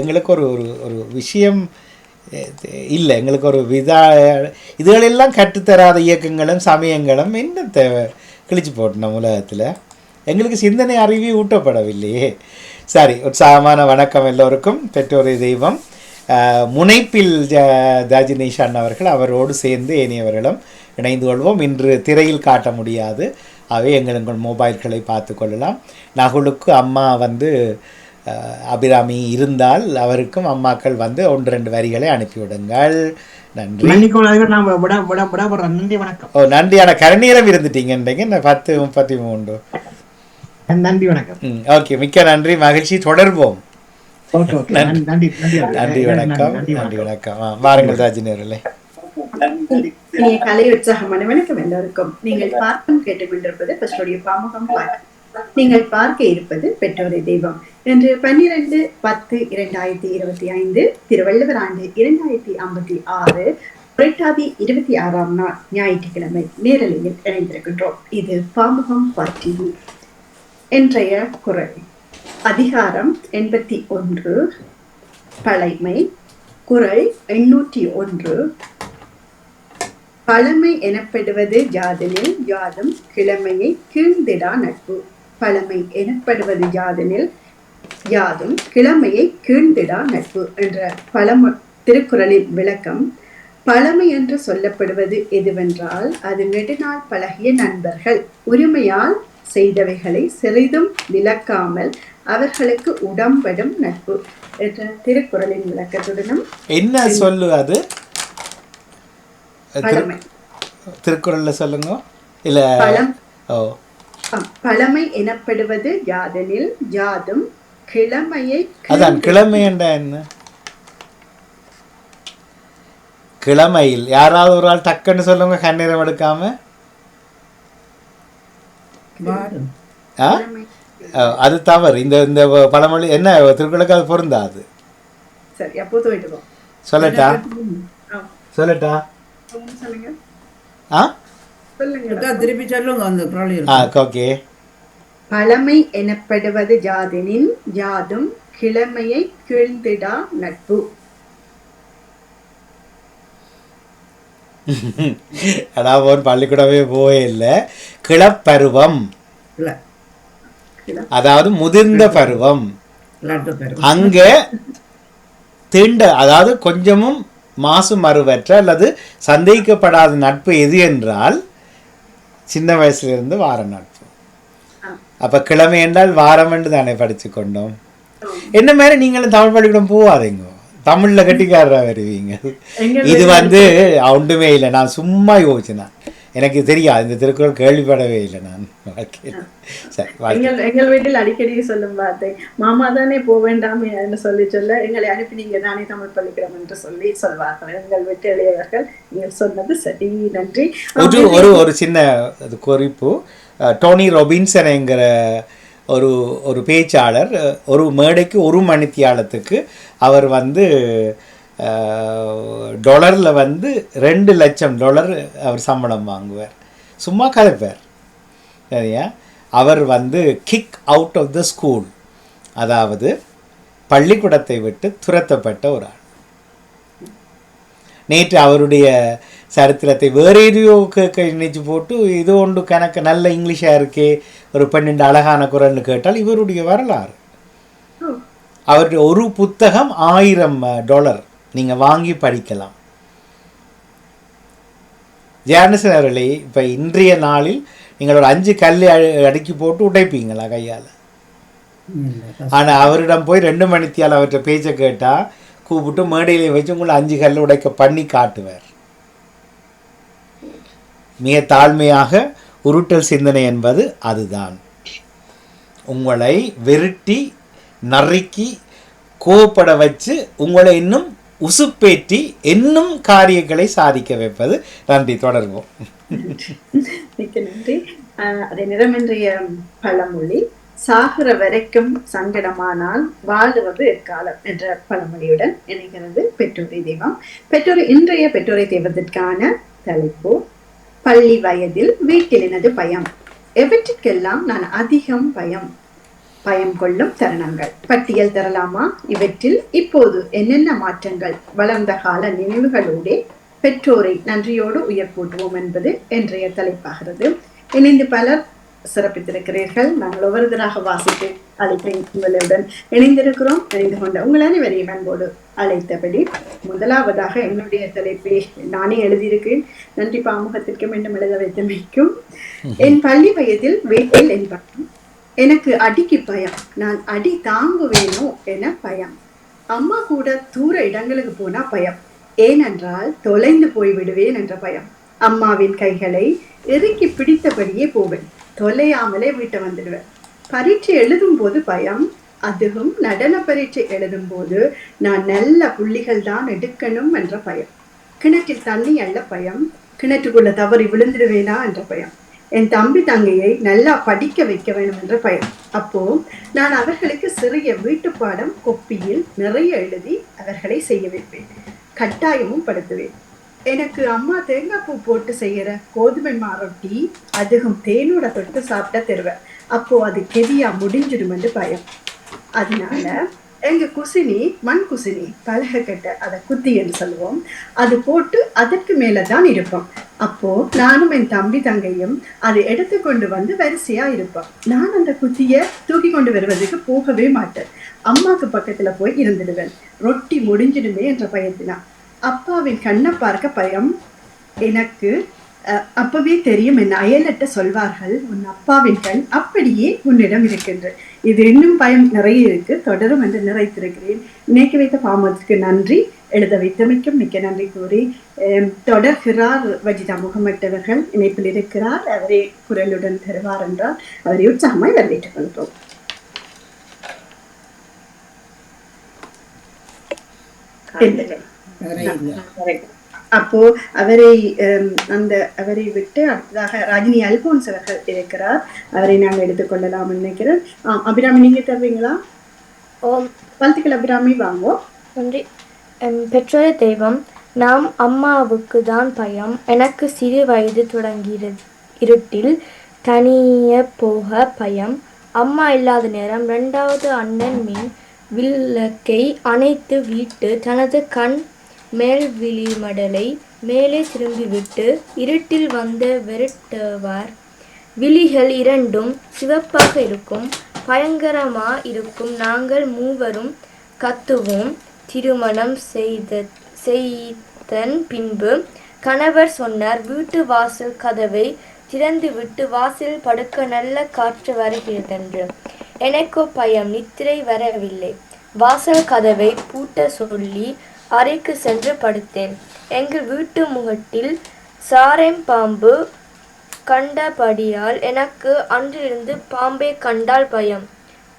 எங்களுக்கு ஒரு ஒரு ஒரு விஷயம் இல்லை, எங்களுக்கு ஒரு இதுகளெல்லாம் கற்றுத்தராத இயக்கங்களும் சமயங்களும் என்ன தேவை கிழிச்சு போட்டோம் உலகத்தில். எங்களுக்கு சிந்தனை அறிவி ஊட்டப்படவில்லையே. சரி, உற்சாகமான வணக்கம் எல்லோருக்கும். பெற்றோரை தெய்வம் முனைப்பில் தஜினீஷான் அவர்கள், அவரோடு சேர்ந்து ஏனையவர்களும் இணைந்து கொள்வோம். இன்று திரையில் காட்ட முடியாது, அவை எங்கள் மொபைல்களை பார்த்து கொள்ளலாம். நகுலுக்கு அம்மா அபிராமி இருந்தால் அவருக்கும் அம்மாக்கள் 1-2 வரிகளை அனுப்பிவிடுங்கள். நன்றி. நன்றி வணக்கம். ஓ நன்றியான கரநீரம் இருந்துட்டீங்க 10:33. நன்றி வணக்கம். ஓகே, மிக்க நன்றி, மகிழ்ச்சி. தொடர்வோம். நன்றி வணக்கம். நன்றி வணக்கம். வாருங்கள் ராஜினர்களே. கலை உற்சாகமான வணக்கம் எல்லோருக்கும். நீங்கள் பார்க்கும் கேட்டுக்கொண்டிருப்பது பெற்றோருடைய பாமுகம். நீங்கள் பார்க்க இருப்பது பெற்றோரை தெய்வம். இன்று 12/10/2025 திருவள்ளுவர் ஆண்டு 2056 புரட்டாதி 26ஆம் நாள் ஞாயிற்றுக்கிழமை நேரலையில் இணைந்திருக்கின்றோம். இது பாமுகம் TV. இன்றைய குறள் அதிகாரம் 81 பழைமை. குறள் 801. பழமை எனப்படுவது யாதெனில் யாதும் கிழமையை கீழ்ந்திடா நட்பு. பழமை எனப்படுவது யாதெனில் யாதும் கிழமையை கீழ்ந்திடா நட்பு என்ற திருக்குறளின் விளக்கம். பழமை என்று சொல்லப்படுவது எதுவென்றால் அது நெடுநாள் பழகிய நண்பர்கள் உரிமையால் செய்தவைகளை சிறிதும் விளக்காமல் அவர்களுக்கு உடம்படும் நட்பு என்ற திருக்குறளின் விளக்கத்துடனும் என்ன சொல்லுவது திருக்குறள்ல சொல்லுங்க. இல்ல பழமை எனப்படுவது யாதெனில் யாதும் கிழமையை. அதான் கிழமை என்ன? கிழமையில் யாராவது ஒரு ஆள் டக்குன்னு சொல்லுங்க, கண்ணீரம் எடுக்காம. அது தவறு. இந்த பழமொழி என்ன திருக்குறளுக்கு அது பொருந்தாது. சொல்லட்டா? திருப்பி சொல்லுங்க. ஓகே. பழமை எனப்படுவது யாதெனில் யாதும் கிழமையை கீழ்ந்திடா நட்பு. அதாவது பள்ளிக்கூடமே போயே இல்லை. கிளப்பருவம், அதாவது முதிர்ந்த பருவம். அங்க தீண்ட, அதாவது கொஞ்சமும் மாசு மறுவற்ற அல்லது சந்தேகிக்கப்படாத நட்பு எது என்றால் சின்ன வயசுல இருந்து வார நட்பு. அப்ப கிழமை என்றால் வாரம் என்று தானே படிச்சு கொண்டோம். என்ன மாதிரி நீங்களும் தமிழ் பள்ளிக்கூடம் போவாதீங்க, தமிழ்ல கட்டிக்காரரா வருவீங்க. இது ஒன்றுமே இல்லை, நான் சும்மா யோசிச்சேன். எனக்கு தெரியாது, இந்த திருக்குறள் கேள்விப்படவே இல்லை நான் வாழ்க்கையில். எங்கள் வீட்டில் அடிக்கடி சொல்லும் வார்த்தை, மாமா தானே போக வேண்டாமே சொல்ல எங்களை அனுப்பி நீங்க தானே தமிழ் பள்ளிக்கூடம் என்று சொல்வார்கள் எங்கள் வீட்டு இளையவர்கள். நீங்கள் சொன்னது சரி, நன்றி. ஒரு சின்ன குறிப்பு. டோனி ரொபின்சன் என்கிற ஒரு பேச்சாளர் ஒரு மேடைக்கு 1 மணித்தியாலத்துக்கு அவர் $2 $2 லட்சம் அவர் சம்பளம் வாங்குவார். சும்மா கதைப்பார். சரியா? அவர் kick out of the school, அதாவது பள்ளிக்கூடத்தை விட்டு துரத்தப்பட்ட ஒரு ஆள். நேற்று அவருடைய சரித்திரத்தை வேறு எதையோ நினைச்சு போட்டு இது ஒன்று கணக்கு நல்ல இங்கிலீஷாக இருக்கே, ஒரு 12 அழகான குரல்னு கேட்டால் இவருடைய வரலாறு. அவருடைய ஒரு புத்தகம் $1000 நீங்கள் வாங்கி படிக்கலாம். ஜேர்னசன் அவர்களே, இப்போ இன்றைய நாளில் நீங்கள் ஒரு 5 கல் அடுக்கி போட்டு உடைப்பீங்களா கையால்? ஆனால் அவரிடம் போய் 2 மணித்தியால் அவர்கிட்ட பேச்சை கேட்டால் கூப்பிட்டு மேடையிலே வச்சு உங்களை 5 கல் உடைக்க பண்ணி காட்டுவார். மிக தாழ்மையாக உருட்டல் சிந்தனை என்பது அதுதான். உங்களை வெருட்டி நறுக்கி கோபப்பட வச்சு உங்களை இன்னும் உசுப்பேற்றி இன்னும் காரியங்களை சாதிக்க வைப்பது. நன்றி, தொடர்வோம். மிக்க நன்றி. அதே நேரம் இன்றைய பழமொழி, சாகிற வரைக்கும் சங்கடமானால் வாழுவது எக்காலம் என்ற பழமொழியுடன் இணைகிறது பெற்றோரை தெய்வம். இன்றைய பெற்றோரை தெய்வத்திற்கான தலைப்பு, பள்ளி வயதில் வீட்டில் எனது பயம். எவற்றுக்கெல்லாம் நான் அதிகம் பயம்? பயம் கொள்ளும் தருணங்கள் பட்டியல் தரலாமா? இவற்றில் இப்போது என்னென்ன மாற்றங்கள்? வளர்ந்த கால நினைவுகளோடு பெற்றோரை நன்றியோடு உயர் கூட்டுவோம் என்பது இன்றைய தலைப்பாகிறது. இணைந்து பலர் சிறப்பித்திருக்கிறீர்கள். நாங்கள் ஒவ்வொருவராக வாசித்து அழைத்து உங்களுடன் இணைந்திருக்கிறோம். இணைந்து கொண்ட உங்கள் அனைவரையும் அன்போடு அழைத்தபடி முதலாவதாக என்னுடைய தலைப்பை நானே எழுதியிருக்கிறேன். நன்றி பாமுகத்திற்கு மீண்டும் எழுத வைத்தமைக்கும். என் பள்ளி வயதில் வீட்டில் என் பக்கம் எனக்கு அடிக்கு பயம். நான் அடி தாங்குவேனோ என பயம். அம்மா கூட தூர இடங்களுக்கு போனா பயம். ஏனென்றால் தொலைந்து போய் விடுவேன் என்ற பயம். அம்மாவின் கைகளை இறுக்கி பிடித்தபடியே போவேன். தொலையாமலே வீட்டை வந்துடுவேன். பரீட்சை எழுதும் போது பயம். அதுவும் நடன பரீட்சை எழுதும் போது நான் நல்ல புள்ளிகள் தான் எடுக்கணும் என்ற பயம். கிணற்றில் தண்ணி அல்ல பயம். கிணற்றுக்குள்ள தவறி விழுந்துடுவேனா என்ற பயம். என் தம்பி தங்கையை நல்லா படிக்க வைக்க வேண்டும் என்ற பயம். அப்போ நான் அவர்களுக்கு சிறிய வீட்டு பாடம் கொப்பியில் நிறைய எழுதி அவர்களை செய்ய வைப்பேன். கட்டாயமும் படுத்துவேன். எனக்கு அம்மா தேங்காய் பூ போட்டு செய்யற கோதுமை மாரொட்டி அதுவும் தேனோட தொட்டு சாப்பிட்டா தருவேன். அப்போ அது கெதியா முடிஞ்சிடும் என்று பயம். அதனால எங்க குசினி மண் குசினி பலகக்கட்ட அதை குத்தி என்று சொல்லுவோம். அது போட்டு அதற்கு மேலதான் இருப்போம். அப்போ நானும் என் தம்பி தங்கையும் அதை எடுத்து கொண்டு வந்து வரிசையா இருப்போம். நான் அந்த குத்திய தூக்கி கொண்டு வருவதற்கு போகவே மாட்டேன். அம்மாக்கு பக்கத்துல போய் இருந்துடுவேன். ரொட்டி முடிஞ்சிடுமே என்ற பயத்தினா. அப்பாவின் கண்ணை பார்க்க பயம். எனக்கு அப்பவே தெரியும். என் அயலட்ட சொல்வார்கள், உன் அப்பாவின் கண் அப்படியே உன்னிடம் இருக்கின்ற. இது இன்னும் பயம் நிறைய இருக்கு. தொடரும் என்று நிறைத்திருக்கிறேன். இணைக்க வைத்த பாமத்திற்கு நன்றி. எழுத வைத்தமைக்கும் மிக்க நன்றி கூறி தொடர்கிறார் வஜிதா முகமட் அவர்கள் இணைப்பில் இருக்கிறார். அவரே குரலுடன் தருவார் என்றால் அவரை உற்சாகமாய் வரவேற்றுக் கொள்கிறோம். அப்போ அவரை விட்டு அடுத்ததாக ராஜினி அல்போன்ஸ் அவர்கள் இருக்கிறார். அவரை நாங்கள் எடுத்துக்கொள்ளலாம் நினைக்கிறேன். அபிராமி நீங்க தருவீங்களா? வாழ்த்துக்கள் அபிராமி. வாங்குவோம். நன்றி. பெற்றோரை தெய்வம். நாம் அம்மாவுக்கு தான் பயம். எனக்கு சிறு வயது தொடங்கிறது. இருட்டில் தனிய போக பயம். அம்மா இல்லாத நேரம் 2வது அண்ணன் மின் விளக்கை அணைத்து விட்டு தனது கண் மேல் விழிமடலை மேலே திரும்பிவிட்டு இருட்டில் வந்த விரட்டுவார். விழிகள் 2ம் சிவப்பாக இருக்கும். பயங்கரமா இருக்கும். நாங்கள் மூவரும் கத்துவோம். திருமணம் செய்தன் பின்பு கணவர் சொன்னார், வீட்டு வாசல் கதவை திறந்துவிட்டு வாசல் படுக்க நல்ல காற்று வருகிறதென்று. எனக்கோ பயம். நித்திரை வரவில்லை. வாசல் கதவை பூட்ட சொல்லி அறைக்கு சென்று படுத்தேன். எங்கள் வீட்டு முகட்டில் சாரெம் பாம்பு கண்டபடியால் எனக்கு அன்றிலிருந்து பாம்பை கண்டால் பயம்.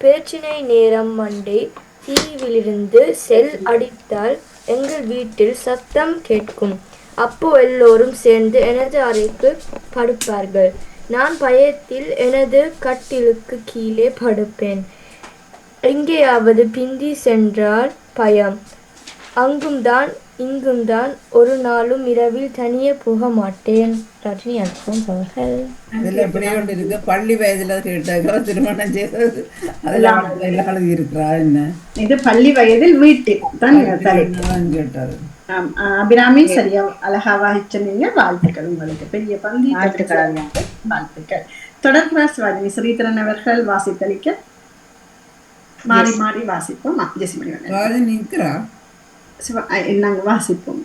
பிரச்சினை நேரம் மண்டை தீவிலிருந்து செல் அடித்தால் எங்கள் வீட்டில் சத்தம் கேட்கும். அப்போ எல்லோரும் சேர்ந்து எனது அறைக்கு படுப்பார்கள். நான் பயத்தில் எனது கட்டிலுக்கு கீழே படுப்பேன். எங்கேயாவது பிந்தி சென்றால் பயம். அங்கும் தான் இங்கும் தான். ஒரு நாளும் இரவில் தனியே போக மாட்டேன். ரஜினி அல்போன்ஸ் அவர்கள். பள்ளி வயதுல கேட்டாங்க திருமணம் செய்தது அதெல்லாம் இருக்கிறா என்ன? இது பள்ளி வயதில் வீட்டில் தான் கேட்டாரு. அபிராமி சரியா அழகா வாசிச்சீங்க. வாழ்த்துக்கள். உங்களுக்கு பெரிய பந்தி வாழ்த்துக்கள். தொடர்கிறார் சிவாஜி ஸ்ரீதரன் அவர்கள் வாசித்தளிக்க. மாறி மாறி வாசிப்போம். நிற்கிறா நாங்க வாசிப்போம்.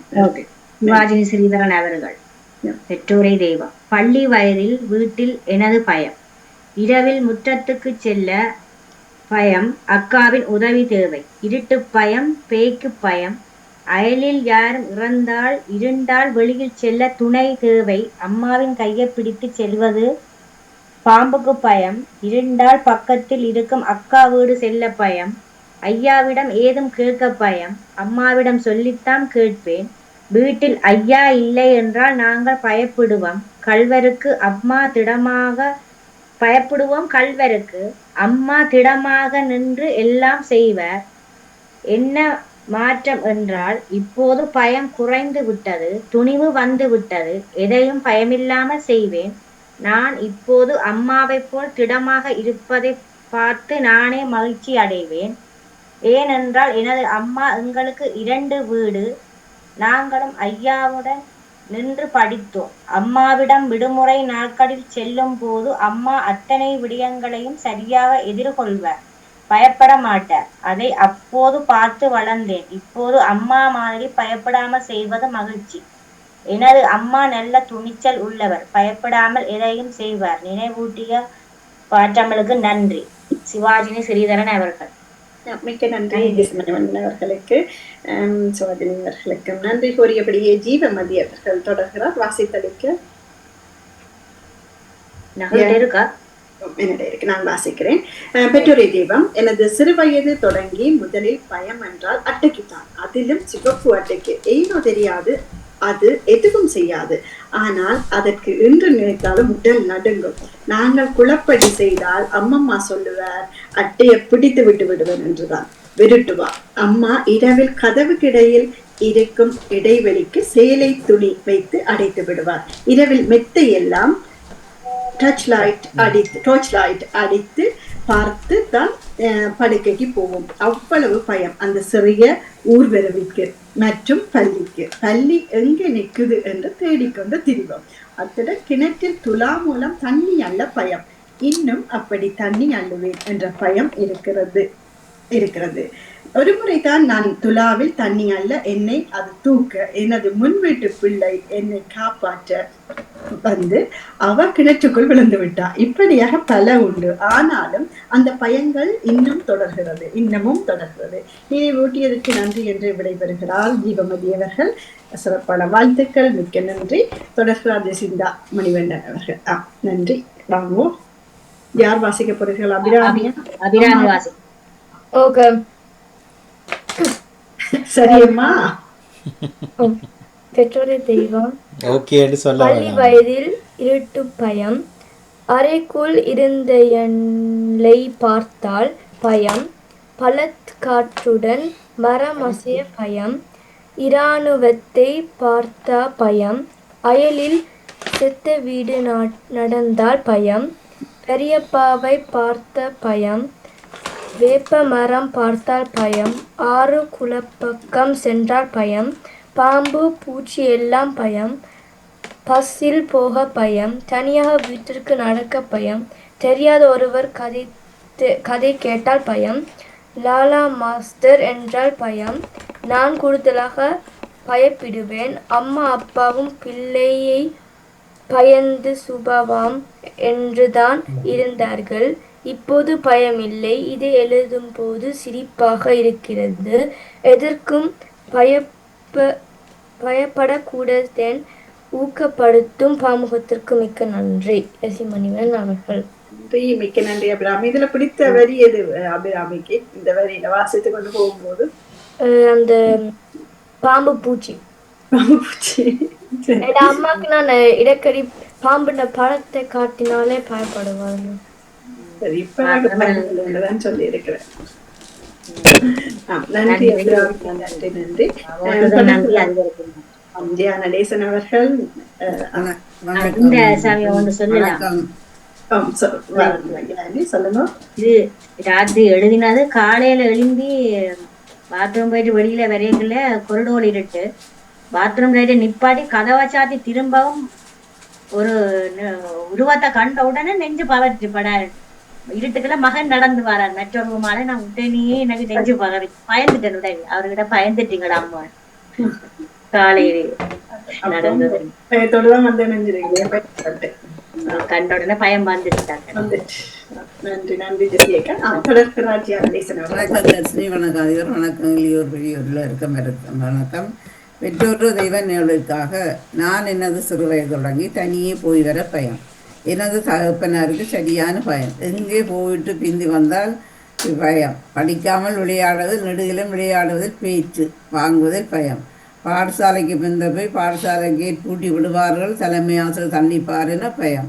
சிவாஜி ஸ்ரீதரன் அவர்கள். பெற்றோரை தெய்வம். பள்ளி வயதில் வீட்டில் எனது பயம். இரவில் முற்றத்துக்கு செல்ல பயம். அக்காவின் உதவி தேவை. இருட்டு பயம். பேய்க்கு பயம். அயலில் யாரும் இருண்டால் வெளியில் செல்ல துணை தேவை. அம்மாவின் கையை பிடித்து செல்வது பாம்புக்கு பயம். இருண்டால் பக்கத்தில் இருக்கும் அக்கா வீடு செல்ல பயம். ஐயாவிடம் ஏதும் கேட்க பயம். அம்மாவிடம் சொல்லித்தான் கேட்பேன். வீட்டில் ஐயா இல்லை என்றால் நாங்கள் பயப்படுவோம். கள்வருக்கு அம்மா திடமாக நின்று எல்லாம் செய்வார். என்ன மாற்றம் என்றால் இப்போது பயம் குறைந்து விட்டது. துணிவு வந்து விட்டது. எதையும் பயமில்லாமல் செய்வேன். நான் இப்போது அம்மாவை போல் திடமாக இருப்பதை பார்த்து நானே மகிழ்ச்சி அடைவேன். ஏனென்றால் எனது அம்மா எங்களுக்கு 2 வீடு. நாங்களும் ஐயாவுடன் நின்று படித்தோம். அம்மாவிடம் விடுமுறை நாட்களில் செல்லும் போது அம்மா அத்தனை விடயங்களையும் சரியாக எதிர்கொள்வார். பயப்பட மாட்டார். அதை அப்போது பார்த்து வளர்ந்தேன். இப்போது அம்மா மாதிரி பயப்படாமல் செய்வது மகிழ்ச்சி. எனது அம்மா நல்ல துணிச்சல் உள்ளவர். பயப்படாமல் எதையும் செய்வார். நினைவூட்டிய பாற்றமலுக்கு நன்றி. சிவாஜினி ஸ்ரீதரன் அவர்கள். மிக்க நன்றி ஜெஸ்மணிவண்ணன் அவர்களுக்கு, சிவாஜினி அவர்களுக்கும் நன்றி கூறியபடியே ஜீவமதி அவர்கள் தொடர்கிறார். வாசித்தளிக்க இருக்கா? என்னிடம் இருக்கு, நான் வாசிக்கிறேன். பெற்றோரை தெய்வம். எனது சிறுவயது தொடங்கி முதலில் பயம் என்றால் அட்டைக்குத்தான். அதிலும் சிவப்பு அட்டைக்கு. ஏனோ தெரியாது, அது எதுவும் செய்யாது. ஆனால் அதற்கு இன்று நினைத்தாலும் உடல் நடுங்கும். நாங்கள் குழப்படி செய்தால் அம்மம்மா சொல்லுவார், அட்டையை பிடித்து விட்டு விடுவேன் என்றுதான் விருட்டுவார். அம்மா இரவில் கதவுக்கிடையில் இருக்கும் இடைவெளிக்கு சேலை துணி வைத்து அடைத்து விடுவார். இரவில் மெத்தை எல்லாம் டார்ச் லைட் அடித்து பார்த்து தான் படுக்கைக்கு போவோம். அவ்வளவு பயம் அந்த சிறிய ஊர்வரவிற்கு மற்றும் பள்ளிக்கு. பள்ளி எங்கே நிற்குது என்று தேடிக்கொண்டு திரிவோம். அத்துடன் கிணற்றில் துலா மூலம் தண்ணி அள்ள பயம். இன்னும் அப்படி தண்ணி அள்ளுவேன் என்ற பயம் இருக்கிறது. ஒரு முறைதான் நான் துலாவில் தண்ணி அல்ல, என்னை அது தூக்க எனது முன் வீட்டு பிள்ளை என்னை காப்பாற்ற வந்து அவ கிணற்றுக்குள் விழுந்து விட்டா. இப்படியாக பல உண்டு. ஆனாலும் அந்த பயங்கள் இன்னமும் தொடர்கிறது. நினைவூட்டியதற்கு நன்றி என்று விடைபெறுகிறார் ஜீவமதி அவர்கள். சிறப்பான வாழ்த்துக்கள், மிக்க நன்றி. தொடர்கிறார் ஜெசிந்தா மணிவண்ணன் அவர்கள். நன்றி. வாங்குவோம். யார் வாசிக்க போறீர்கள்? அபிராமி வாசி. ஓகே, சரியம்மா. பெற்றோரை தெய்வம். பள்ளி வயதில் இருட்டு பயம். அறைக்குள் இருந்தை பார்த்தால் பயம். பலத்காற்றுடன் மரம் அசைய பயம். இராணுவத்தை பார்த்தா பயம். அயலில் செத்த வீடு நடந்தால் பயம். பெரியப்பாவை பார்த்த பயம். வேப்ப மரம் பார்த்தால் பயம். ஆறு குளப்பக்கம் சென்றால் பயம். பாம்பு பூச்சி எல்லாம் பயம். பஸ்ஸில் போக பயம். தனியாக வீட்டிற்கு நடக்க பயம். தெரியாத ஒருவர் கதை கேட்டால் பயம். லாலா மாஸ்டர் என்றால் பயம். நான் கூடுதலாக பயப்பிடுவேன். அம்மா அப்பாவும் பிள்ளையை பயந்து சுபாவம் என்றுதான் இருந்தார்கள். இப்போது பயமில்லை. இதை எழுதும் போது சிரிப்பாக இருக்கிறது. எதற்கும் பயப்படக்கூடாதேன் ஊக்கப்படுத்தும் பாமுகத்திற்கு மிக்க நன்றி. மணிவண்ணன் அவர்கள். மிக்க நன்றி அபிராமி. இதுல பிடித்த வரி எது அபிராமிக்கு? இந்த வரியில வாசித்து கொண்டு போகும்போது அந்த பாம்பு பூச்சி. அம்மாக்கு நான் இடக்கடி பாம்புன பழத்தை காட்டினாலே பயப்படுவாங்க. சரி, இப்ப சொல்லி இருக்கிறேன். நன்றி நன்றி. நடேசன் அவர்கள். சொல்லுங்க. இது ராத்திரி எழுதினது. காலையில எழும்பி பாத்ரூம் போயிட்டு வெளியில வரையக்குள்ள கொரிடோர் இருட்டு. பாத்ரூம் நிப்பாட்டி கதவை சாத்தி திரும்பவும் ஒரு உருவத்தை கண்ட உடனே நெஞ்சு பதறிச்சு. இருட்டுக்குள்ள மகன் நடந்து வரார் மற்றொரு மாலை. நான் உடனே எனக்கு நெஞ்சு பயந்துட்டேன். உடனே அவர்கிட்ட பயந்துட்டீங்களா அம்மா? காலையிலே நடந்தது கண்ட உடனே பயம் வந்துட்டாங்க. நன்றி நன்றி ஜெசிகா. வணக்கம். பெற்றோர் தெய்வ நிகழ்வுக்காக நான் எனது சிறுவயது தொடங்கி தனியே போய் வர பயம். எனது தகப்பனாருக்கு சரியான பயம். எங்கே போயிட்டு பிந்தி வந்தால் பயம். படிக்காமல் விளையாடுவதில் நெடுகிலும் விளையாடுவதில் பேச்சு வாங்குவதில் பயம். பாடசாலைக்கு பிந்த போய் பாடசாலை கேட் பூட்டி விடுவார்கள். தலைமை ஆசிரியர் தண்டிப்பாருன்னு பயம்.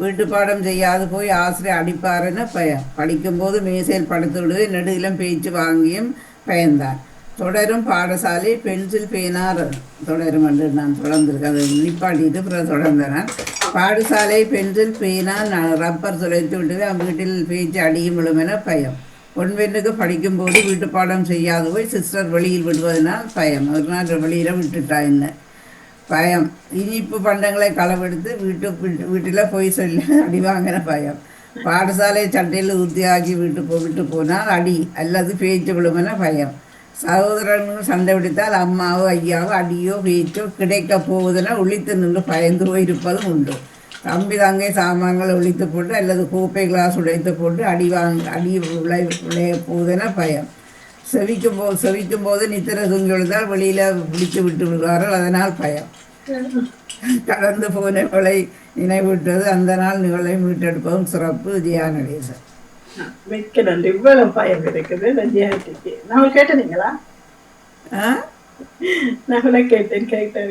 வீட்டு பாடம் செய்யாது போய் ஆசிரியர் அடிப்பாருன்னு பயம். படிக்கும்போது மேசையில் படுத்து விடுவே நெடுகிலும் பேச்சு வாங்கியும் பயந்தான். தொடரும் பாடசாலை பென்சில் பேனார் தொடரும் என்று நான் தொடர்ந்திருக்கேன். அதை நிப்பாட்டிட்டு பிறகு தொடர்ந்தேன். பாடசாலை பென்சில் பேனால் ரப்பர் துளைத்து விட்டு வீட்டில் பேச்சு அடியும் விழுமென பயம். பொன்பெண்ணுக்கு படிக்கும்போது வீட்டு பாடம் செய்யாது போய் சிஸ்டர் வெளியில் விடுவதனால் பயம். ஒரு நாள் வெளியில் விட்டுட்டா என்ன பயம். இனிப்பு பண்டங்களை களவெடுத்து வீட்டில் போய் சொல்லி அடி வாங்கின பயம். பாடசாலை சட்டையில் உறுதியாகி விட்டு போனால் அடி அல்லது பேச்சு விழுமென பயம். சகோதரர்கள் சண்டை பிடித்தால் அம்மாவோ ஐயாவோ அடியோ பேச்சோ கிடைக்க போவதுன்னா ஒழித்து நின்று பயந்து போயிருப்பதும் உண்டு. தம்பி தங்கை சாமான்களை ஒழித்து போட்டு அல்லது கோப்பை கிளாஸ் உடைத்து போட்டு அடி விளைய போவதுன்னா பயம். செவிக்கும் போது நித்திர தூங்கி விழுந்தால் வெளியில் பிடித்து விட்டு விடுவார்கள், அதனால் பயம். கடந்து போனவளை நினைவிட்டது அந்த நாள் நிகழை மீட்டெடுப்பதும் சிறப்பு. ஜியா நடேசன். மிக்க நன்றி. இவ்வளவு பயம் இருக்குது நந்தியாட்டிக்கு. நான் கேட்டீங்களா? நான் கேட்டேன்.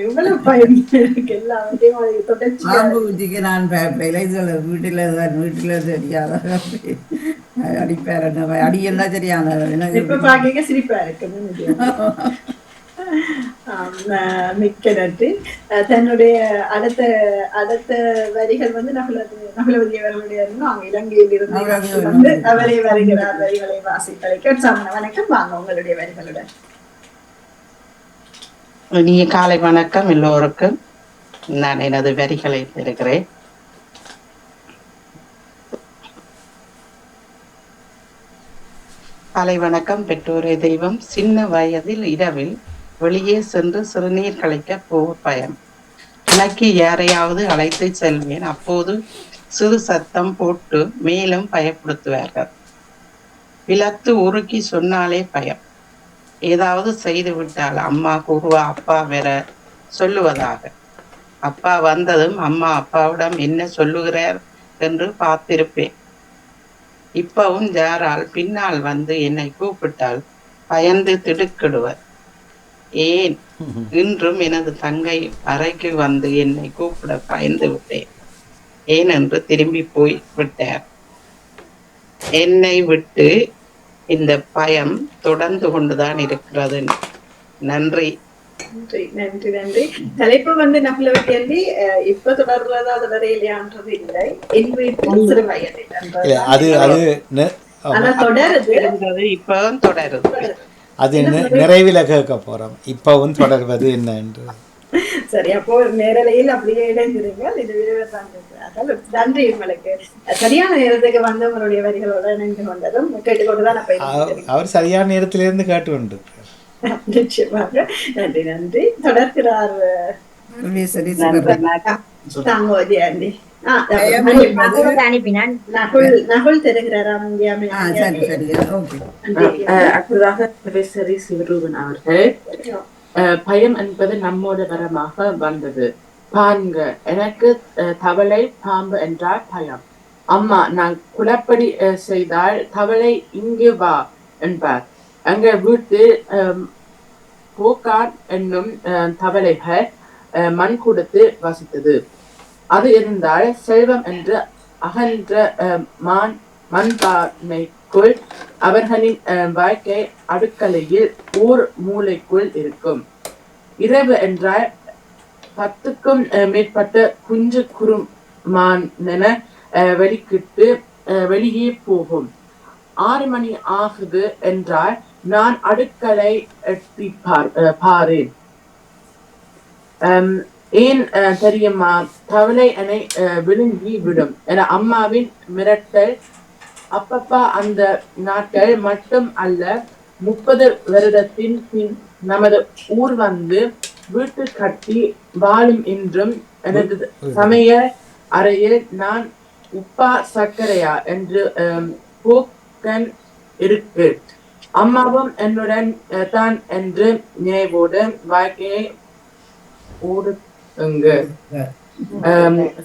இவ்வளவு பயம் இருக்கு எல்லாத்தையும் தொடர்ச்சி. பாம்பு குச்சிக்கு நான் இதுல வீட்டுல தெரியாத அடிப்பேர் அடியெல்லாம் தெரியாத இப்ப பாக்க சிரிப்பா இருக்கு. மிக்க நன்றி. தன்னுடைய அடுத்த வரிகள் வந்து நகுலவதி அவர்களுடைய அவங்க இலங்கையில் இருந்து வந்து அவரே வருகிறார் வரிகளை வாசிப்பதை கேட்சாம. வணக்கம், வாங்க உங்களுடைய வரிகளுடன். இனிய காலை வணக்கம் எல்லோருக்கும். நான் எனது வரிகளை பெறுகிறேன். காலை வணக்கம். பெற்றோரே தெய்வம். சின்ன வயதில் இரவில் வெளியே சென்று சிறுநீர் கழிக்க போக பயம். எனக்கு யாரையாவது அழைத்து செல்வேன். அப்போது சிறு சத்தம் போட்டு மேலும் பயப்படுத்துவார்கள். விளத்து உருக்கி சொன்னாலே பயம். ஏதாவது செய்து விட்டால் அம்மா கூறுவா அப்பா வேற சொல்லுவதாக. அப்பா வந்ததும் அம்மா அப்பாவிடம் என்ன சொல்லுகிறார் என்று பார்த்திருப்பேன். இப்பவும் யாரால் பின்னால் வந்து என்னை கூப்பிட்டால் பயந்து திடுக்கிடுவர். ஏன் இன்றும் எனது தங்கை அறைக்கு வந்து என்னை கூப்பிட பயந்து விட்டேன். ஏன் என்று திரும்பி போய் விட்டார். என்னை விட்டு இந்த பயம் தொடர்ந்து கொண்டுதான் இருக்கிறது. நன்றி. நன்றி நன்றி. தலைப்பு வந்து நகுலவதி இப்ப தொடர்றதா தொடரையிலையான்றது இல்லை. என் வீட்டில் சிறு வயதில் தொடருது. இப்பவும் தொடருது. அது நிறைவில கேட்க போறோம். இப்பவும் தொடர்வது என்ன என்று. சரி, அப்போ நேரலையில் அப்படியே இணைந்திருங்கள். இது நன்றி உங்களுக்கு. சரியான நேரத்துக்கு வந்து உங்களுடைய வரிகளோட இணைந்து கொண்டதும் கேட்டுக்கொண்டுதான் அவர் சரியான நேரத்திலிருந்து கேட்டு கொண்டு. நிச்சயமாக நன்றி நன்றி. தொடர்கிறார் தாங்கோதி. சிவரூபன் அவர்கள் பயம் என்பது நம்மோட வரமாக வந்தது. பாருங்க, எனக்கு தவளை பாம்பு என்றால் பயம். அம்மா நான் குளப்படி செய்தால் தவளை இங்கு வா என்பார். அங்க வீட்டு போக்கான் என்னும் தவளைகள் மண் கொடுத்து வசித்தது. அது இருந்தால் செல்வம் என்று அகன்ற மண்பானைக்குள் அவர்களின் வாழ்க்கை அடுக்கலையில் ஊர் மூளைக்குள் இருக்கும். இரவு என்றால் 10க்கும் மேற்பட்ட குஞ்சு குருமானென வெளிக்கிட்டு வெளியே போகும். 6 மணி ஆகுது என்றால் நான் அடுக்கலை எட்டி பாரேன். ஏன் தெரியுமா? தவளை என்னை விழுங்கி விடும் என அம்மாவின் மிரட்டல். அப்பப்பா அந்த நாட்கள் மட்டும் அல்ல, 30 வருடத்தின் பின் நமது ஊர் வந்து வீட்டு கட்டி வாழும் என்றும் எனது சமய அறையில் நான் உப்பா சர்க்கரையா என்று போக்கன் இருக்கு. அம்மாவும் என்னுடன் தான் என்று நினைவோடு வாழ்க்கையை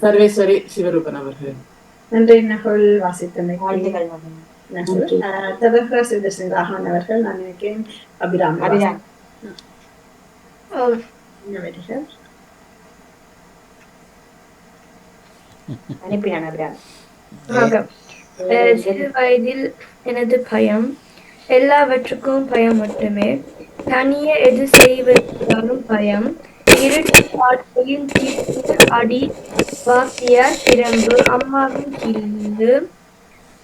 சர்வேஸ்வரி சிவரூபன் அவர்கள். நன்றி நகுல் வாசித்தமைக்கு. அவர்கள் நான் நினைக்கிறேன் அபிராமி சிறு வயதில் எனது பயம் எல்லாவற்றுக்கும் பயம் மட்டுமே. தனியே எது செய்வதாலும் பயம். இருட்டு வாழ்க்கையில் தீர்த்து அடி வாத்தியார் பிரம்பு அம்மாவின் கிள்ளு.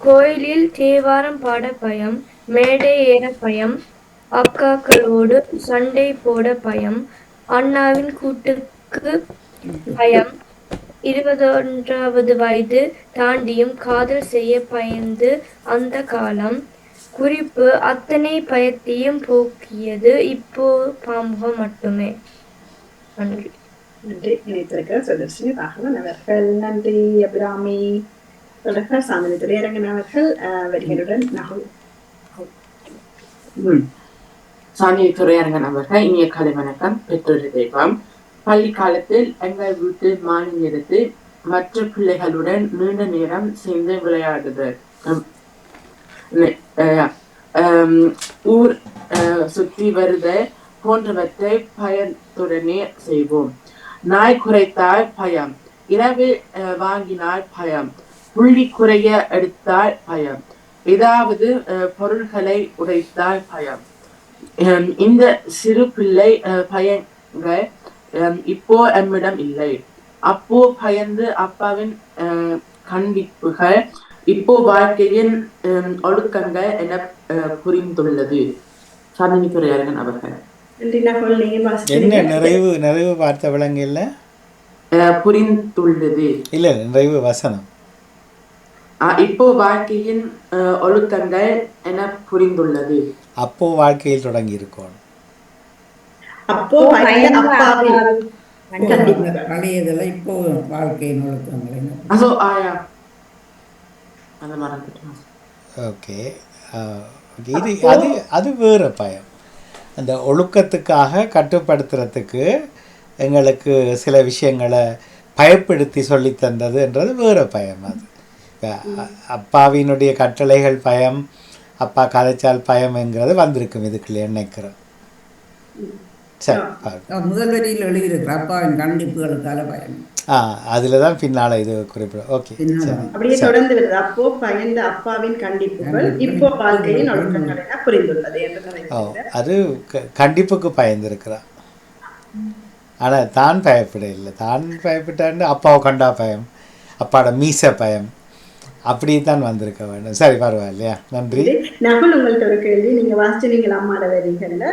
கோயிலில் தேவாரம் பாட பயம். மேடை ஏற பயம். அக்காக்களோடு சண்டை போட பயம். அண்ணாவின் கூட்டுக்கு பயம். 21வது வயது தாண்டியும் காதல் செய்ய பயந்து அந்த காலம். குறிப்பு அத்தனை பயத்தையும் போக்கியது இப்போ பாம்புகம் மட்டுமே. நன்றி. நன்றி. இணைத்திருக்கிற சுதர்ஷினி ராகவன் அவர்கள். நன்றி அபிராமி. தொடக்க சாமினி துரையரங்கன் அவர்கள் வரிகளுடன் நகுல். சாமி துரையரங்கன் அவர்கள். இனிய காலை வணக்கம். பெற்றோர் தெய்வம். பள்ளி காலத்தில் எங்கள் வீட்டு மாலை நேரத்தில் மற்ற பிள்ளைகளுடன் நீண்ட நேரம் சேர்ந்து விளையாடுதல், ஊர் சுற்றி வருதல் போன்றவற்றை பயத்துடனே செய்வோம். நாய் குறைத்தால் பயம். இரவு வாங்கினால் பயம். புள்ளி குறைய எடுத்தால் பயம். ஏதாவது பொருள்களை உடைத்தால் பயம். இந்த சிறு பிள்ளை பயங்கள் இப்போ நம்மிடம் இல்லை. அப்போ பயந்து அப்பாவின் கண்டிப்புகள் இப்போ வாழ்க்கையின் ஒழுக்கங்கள் என புரிந்துள்ளது. சாமினி துரையரங்கன் அவர்கள். என்ன நிறைவு பார்த்த விலங்கு இல்ல புரிந்துள்ளது இல்ல நிறைவு வசனம். இப்போ வாழ்க்கையின் ஒழுக்கங்கள் என புரிந்துள்ளது. அப்போ வாழ்க்கையில் தொடங்கி இருக்கோம். அப்போ பழையதுல இப்போ வாழ்க்கையின் ஒழுக்கங்களை ஓகே. இது அது அது வேறு பயம். அந்த ஒழுக்கத்துக்காக கட்டுப்படுத்துறதுக்கு எங்களுக்கு சில விஷயங்களை பயப்படுத்தி சொல்லி தந்ததுன்றது வேறு பயம். அது அப்பாவினுடைய கட்டளைகள் பயம், அப்பா கதைச்சால் பயம்ங்கிறது வந்திருக்கும் இதுக்குள்ள நினைக்கிறேன். சரி, முதல் வரியில் எழுதியிருக்கிற அப்பாவின் கண்டிப்புகளுக்கால பயம். அதுல தான் பின்னால இது குறிப்பிடும். ஓகே, அப்படியே தொடர்ந்து வருது. அப்போ பயந்த அப்பாவின் கண்டிப்புகள் இப்போ வாழ்க்கையின் ஒழுக்கங்கள் என புரிந்துள்ளது என்று. அது கண்டிப்புக்கு பயந்துருக்கிறான். ஆனா தான் பயப்பட இல்லை. தான் பயப்பட்டான்னு அப்பாவை கண்டா பயம், அப்பாவோட மீச பயம், அப்படித்தான் வந்திருக்க வேண்டும். சரி, பரவாயில்லையா? நன்றி. நகுல், உங்கள்கிட்ட ஒரு கேள்வி. நீங்க வாசிச்சீங்களா அம்மாட வரிகள்ல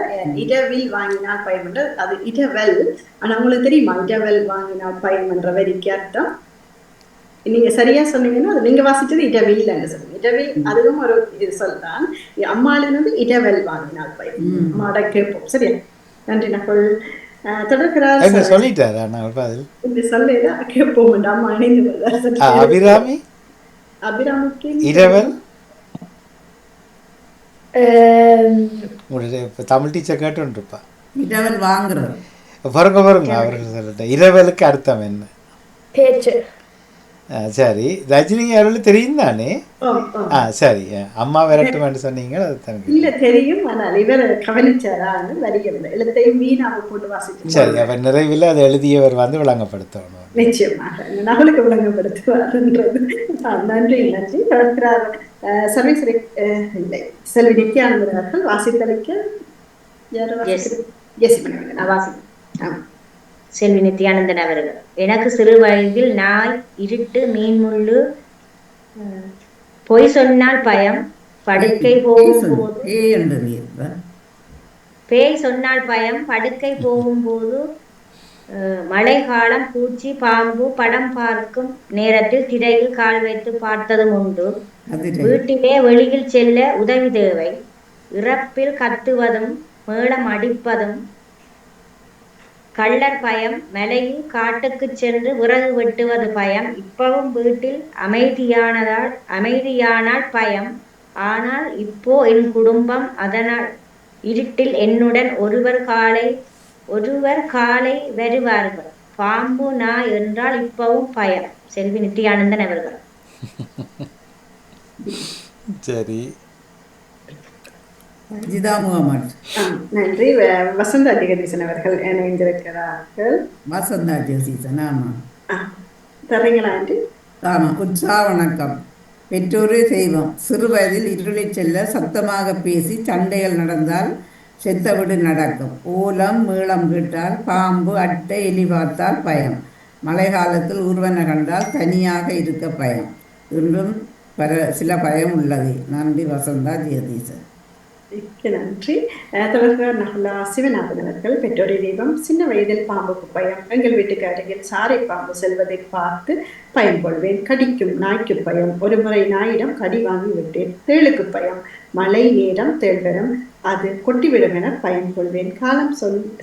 இடவில் வாங்கினால் பயம் என்ற, அது இடவெல். ஆனா உங்களுக்கு தெரியுமா இடவெல் வாங்கினால் பயம் என்ற வரிக்கு அர்த்தம்? நீங்க சரியா சொன்னீங்கன்னா அது நீங்க வாசிச்சது இடவில் சொல்லுங்க. இடவில் அதுவும் ஒரு இது சொல்றான். அம்மால இருந்து இடவெல் வாங்கினால் பயம். அம்மாட கேட்போம். சரியா? நன்றி நகுல். தொடர்கிறார் சொல்லிட்டாரா? இந்த சொல்ல கேட்போம். அம்மா இணைந்து அபிராமி அபிராமிக்கு இரவல் தமிழ் டீச்சர் கேட்டுருப்பா. இரவல் வாங்குறது பாருங்க அவர்கள் சொல்லிட்ட இரவலுக்கு அர்த்தம் என்ன? பேச்சு. சரி, ரஜினி அவர்களுக்கு தெரியும் தானே? சரி, அம்மா விரட்டுமான்னு சொன்னீங்க. அது தனக்கு இல்ல தெரியும், ஆனால் இவர் கவனிச்சாரான்னு வரிகள் எழுத்தையும் வீணாக போட்டு வாசிச்சு. சரி, அவர் நிறைவில் அதை எழுதியவர் வந்து விளங்கப்படுத்தணும். நிச்சயமாக நகலுக்கு விளங்கப்படுத்துவார்ன்றது. நன்றி நன்றி. வளர்க்கிறார் சர்வேஸ்வரி இல்லை செல்வி நித்யானந்தன் அவர்கள் வாசித்தளிக்க. செல்வி நித்யானந்தன் அவர்கள். எனக்கு சிறு வயதில் நாய், இருட்டு, மீன்முள்ளு, பொய் சொன்னால் பயம், படுக்கை போகும்போது பேய் சொன்னால் பயம், படுக்கை போகும்போது, மழை காலம், பூச்சி, பாம்பு, படம் பார்க்கும் நேரத்தில் திரையில் கால் வைத்து பார்த்ததும் உண்டு. வீட்டிலே வெளியில் செல்ல உதவி தேவை. இறப்பில் கத்துவதும் மேளம் அடிப்பதும் கள்ளர் பயம். மலையில் காட்டுக்கு சென்று விறகு வெட்டுவது பயம். இப்பவும் வீட்டில் அமைதியானால் பயம். ஆனால் இப்போ என் குடும்பம், அதனால் இருட்டில் என்னுடன் ஒருவர் காலை வருவார்கள். பாம்பு, நாய் என்றால் இப்பவும் பயம். செல்வி நித்யானந்தன் அவர்கள். சரி, நன்றி. வசந்தா ஜெகதீசன் அவர்கள் இணைந்திருக்கிறார்கள். வசந்தா ஜெகதீசன், ஆமா தரீங்களா? ஆமா. உற்சாக வணக்கம். பெற்றோரே தெய்வம். சிறு வயதில் இருளில் செல்ல சத்தமாக பேசி சண்டைகள் நடந்தால் செத்தவிடு நடக்கும். ஓலம் மீளம் கேட்டால் பாம்பு அட்டை எலி பார்த்தால் பயம். மழை காலத்தில் ஊர்வன கண்டால் தனியாக இருக்க பயம். இன்றும் சில பயம் உள்ளது. நன்றி. வசந்தா ஜெயதீசன். மிக்க நன்றி. தொடர்கிறார் நகுலா சிவநாதன் அவர்கள். பெற்றோரை தெய்வம். சின்ன வயதில் பாம்புக்கு பயம். எங்கள் வீட்டுக்கு அருகில் சாரை பாம்பு செல்வதை பார்த்து பயம் கொள்வேன். கடிக்கும் நாய்க்கு பயம். ஒரு முறை நாயிடம் கடி வாங்கி விட்டேன். தேளுக்கு பயம். மழை நேரம் தேள் வரும், அது கொட்டிவிடும் என பயம் கொள்வேன். காலம்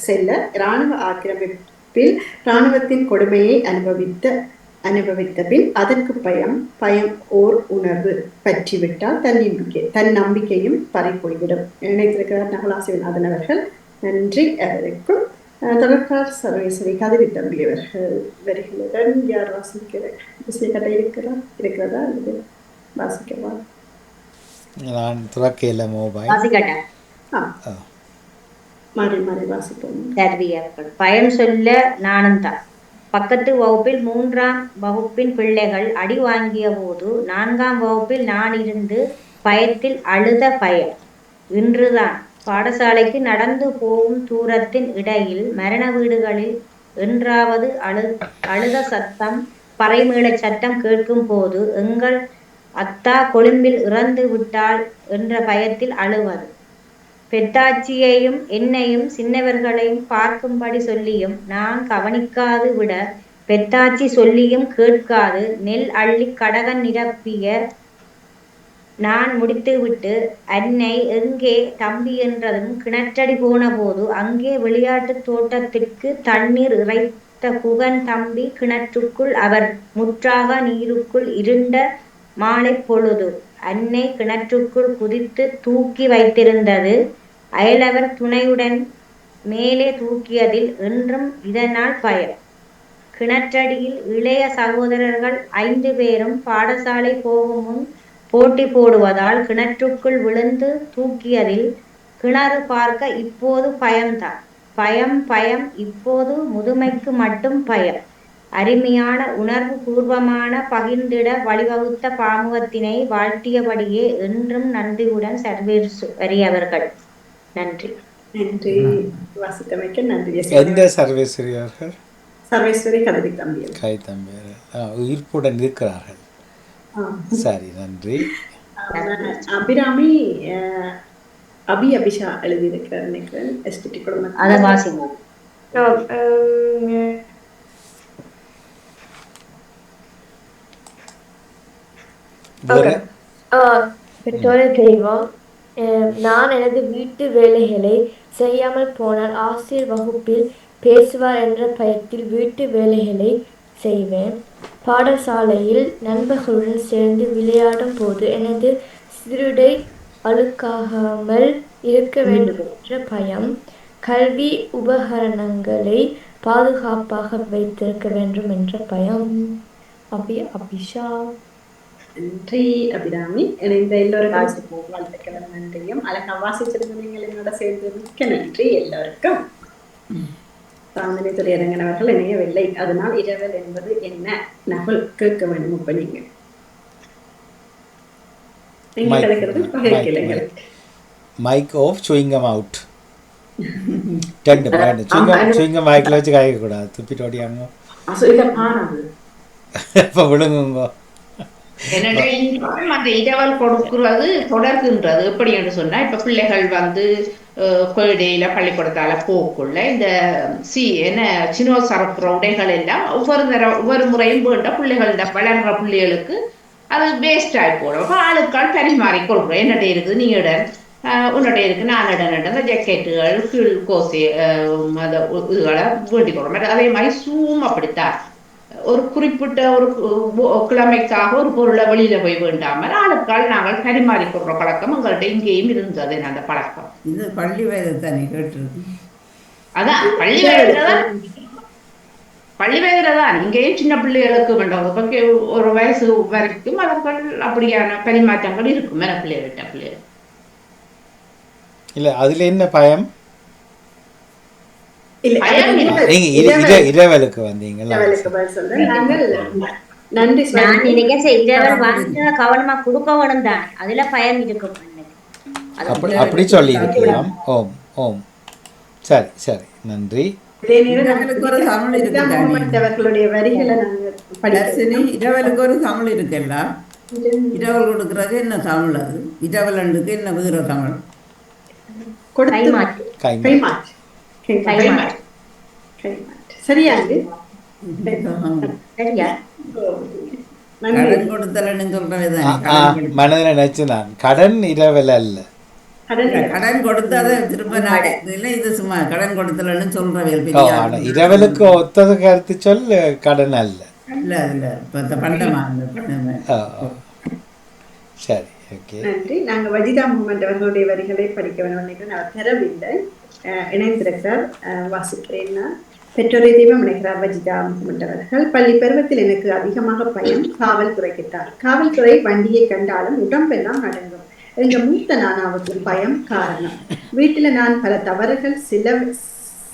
செல்ல இராணுவ ஆக்கிரமிப்பில் இராணுவத்தின் கொடுமையை அனுபவித்த பின் அதற்கு பயம் ஓர் உணர்வு பற்றிவிட்டால் தன் நம்பிக்கையும் பறிப்போய்விடும். இணைத்திருக்கிறார் நகுலா சிவநாதன் அவர்கள். நன்றி அவருக்கும். தொடர்பார் சர்வேஸ்வரி கதிரி தம்பி அவர்கள் வருகிறதுடன் யார் வாசிக்கிறதா இருக்கிறதா அல்லது வாசிக்கவா? நான் துறக்கையில் மொபைல் மாறி மாறி வாசிப்போம். பயன் சொல்ல நானும் தான். பக்கத்து வகுப்பில் 3ஆம் வகுப்பின் பிள்ளைகள் அடி வாங்கிய போது 4ஆம் வகுப்பில் நான் இருந்து பயத்தில் அழுத பயம். இன்றுதான் பாடசாலைக்கு நடந்து போகும் தூரத்தின் இடையில் மரண வீடுகளில் என்றாவது அழுத சத்தம், பறைமேள சத்தம் கேட்கும் போது எங்கள் அத்தா கொழும்பில் இறந்து விட்டாள் என்ற பயத்தில் அழுவது. பெத்தாச்சியையும் என்னையும் சின்னவர்களையும் பார்க்கும்படி சொல்லியும் நான் கவனிக்காது விட, பெத்தாச்சி சொல்லியும் கேட்காது நெல் அள்ளி கடகன் நிரப்பிய நான் முடித்துவிட்டு அன்னை எங்கே தம்பி என்றதும் கிணற்றடி போன போது அங்கே விளையாட்டு தோட்டத்திற்கு தண்ணீர் இறைத்த குகன் தம்பி கிணற்றுக்குள், அவர் முற்றாக நீருக்குள் இருண்ட மாலை பொழுது அன்னை கிணற்றுக்குள் குதித்து தூக்கி வைத்திருந்தது. அயலவர் துணையுடன் மேலே தூக்கியதில் என்றும் இதனால் பயம். கிணற்றடியில் இளைய சகோதரர்கள் 5 பேரும் பாடசாலை போகும் முன் போட்டி போடுவதால் கிணற்றுக்குள் விழுந்து தூக்கியதில் கிணறு பார்க்க இப்போது பயம்தான். பயம் இப்போது முதுமைக்கு மட்டும் பயம். அருமையான உணர்வு பூர்வமான பகிர்ந்திட வழிவகுத்த பாமுகத்தினை வாழ்த்தியபடியே என்றும் நன்றியுடன் சர்வேஸ்வரி அவர்கள். நன்றி. நன்றி. வாசித்தமைக்க நன்றி. எந்த சர்வேஸ்வரி அவர்கள்? சர்வேஸ்வரி கதிரி தம்பி. உயிர்ப்புடன் இருக்கிறார்கள். சரி, நன்றி. அபிராமி அபிஷா எழுதியிருக்கிறார் நினைக்கிறேன். எஸ்டிடி குடும்பம். அதை வாசிங்க. பெற்றோரை தெய்வம். நான் எனது வீட்டு வேலைகளை செய்யாமல் போனால் ஆசிரியர் வகுப்பில் பேசுவார் என்ற பயத்தில் வீட்டு வேலைகளை செய்வேன். பாடசாலையில் நண்பர்களுடன் சேர்ந்து விளையாடும் போது எனது சிறுடை அழுக்காகாமல் இருக்க வேண்டும் என்ற பயம். கல்வி உபகரணங்களை பாதுகாப்பாக வைத்திருக்க வேண்டும் என்ற பயம். அபிஷா. நன்றி அபிராமி. இந்த எல்லோருக்கும் வாழ்த்துக்கள். நன்றியும் அழகா வாசிச்சிருந்த நீங்கள் என்னோட சேர்ந்து மிக்க நன்றி எல்லோருக்கும். சாந்தினி துறையரங்கன் அவர்கள் இணையவில்லை, அதனால் இரவல் என்பது என்ன நகல் கேட்க வேண்டும். இப்ப நீங்க mike off, chewing gum out. Chewing gum மைக்கில் வச்சு காய்க்க கூடாது, துப்பிட்டு ஓடியாங்க. இப்போ விழுங்குங்க. அந்த இரவல் கொடுக்கிறது தொடர்கின்றது. எப்படி என்று சொன்னா, இப்ப பிள்ளைகள் கொள்ளையில பள்ளிக்கூடத்தால போக்குள்ள இந்த சின்ன சரப்புற உடைகள் எல்லாம் ஒவ்வொரு முறையும் வேண்ட பிள்ளைகள் வளர்ற பிள்ளைகளுக்கு அது வேஸ்ட் ஆகி போடும். ஆளுக்கால் பரிமாறி கொடுக்குறோம். என்னட்ட இருக்குது நீ இட, உன்னோட இருக்கு நான் இட, அந்த ஜக்கெட்டுகள் கீழ் கோசி இதுகளை வேண்டி கொடுக்குறோம். அதே மாதிரி சூம் அப்படித்தான். ஒரு குறிப்பிட்ட ஒரு கிழமைக்காக ஒரு பொருளை வெளியில போய் வேண்டாமல் ஆளுக்கால் நாங்கள் பரிமாறி கொடுற பழக்கம் எங்கள்கிட்ட இங்கேயும் இருந்தது. அந்த பழக்கம் இது பள்ளி வயதுதானே கேட்டிருக்கு. அதான் பள்ளி வயதுல தான் இங்கேயும் சின்ன பிள்ளைகளுக்கு வேண்டாம். ஒரு வயசு வரைக்கும் அவர்கள் அப்படியான பரிமாற்றங்கள் இருக்கும். மேல பிள்ளைகிட்ட பிள்ளைகள் இல்ல அதுல என்ன பயம்? இரவலுக்கு வந்தீங்களா? கவனமா கொடுக்க வேணும் தான், அதுல பயம் இருக்கும். அப்படி சொல்லி இருக்கலாம். ஓம் ஓம். சரி சரி, நன்றி. இதே நேரம் இரவலுக்கு ஒரு தமிழ் இருக்கு முகமது அவர்களுடைய வரிகளை நாங்கள் படிக்கிறோம். இரவலுக்கு ஒரு தமிழ் இருக்குல்ல, இரவல் கொடுக்கறது என்ன தமிழ்? அது இரவலண்டுக்கு என்ன வேற தமிழ்? கொடுத்து கைமாற்று. கைமாற்று. கைமாற்று. கைமாற்று. சரியா இது? சரியா? நன்றி. கடன் கொடுத்தலன்னு சொல்றதுதான். மனதில் நினைச்சு நான் கடன் இரவல் அல்ல. கடன் கொடுத்தாத திரும்ப நாடு இல்லை, இது சும்மா கடன் கொடுத்தலன்னு சொல்றவங்க ஓ, ஆனால் இரவலுக்கு ஒத்தது கருத்து சொல் கடன் அல்ல. இல்லை இல்லை இப்போ பண்டமா சரி, ஓகே. நன்றி. நாங்கள் வஜிதா முகமது அவர்களுடைய வரிகளை படிக்க வேண்டும் நினைக்கிறேன். அவர் தரவில்லை, இணைந்திருக்கிறார். வாசிக்கிறேன் நான். பெற்றோரை தெய்வம் நினைக்கிறார் வஜிதா முகமது அவர்கள். பள்ளி பருவத்தில் எனக்கு அதிகமாக பயம் காவல்துறைக்கிட்டார். காவல்துறை வண்டியை கண்டாலும் உடம்பெல்லாம் நடுங்கும். எங்க மூத்த நானாவுக்கு பயம் காரணம். வீட்டில் நான் பல தவறுகள்,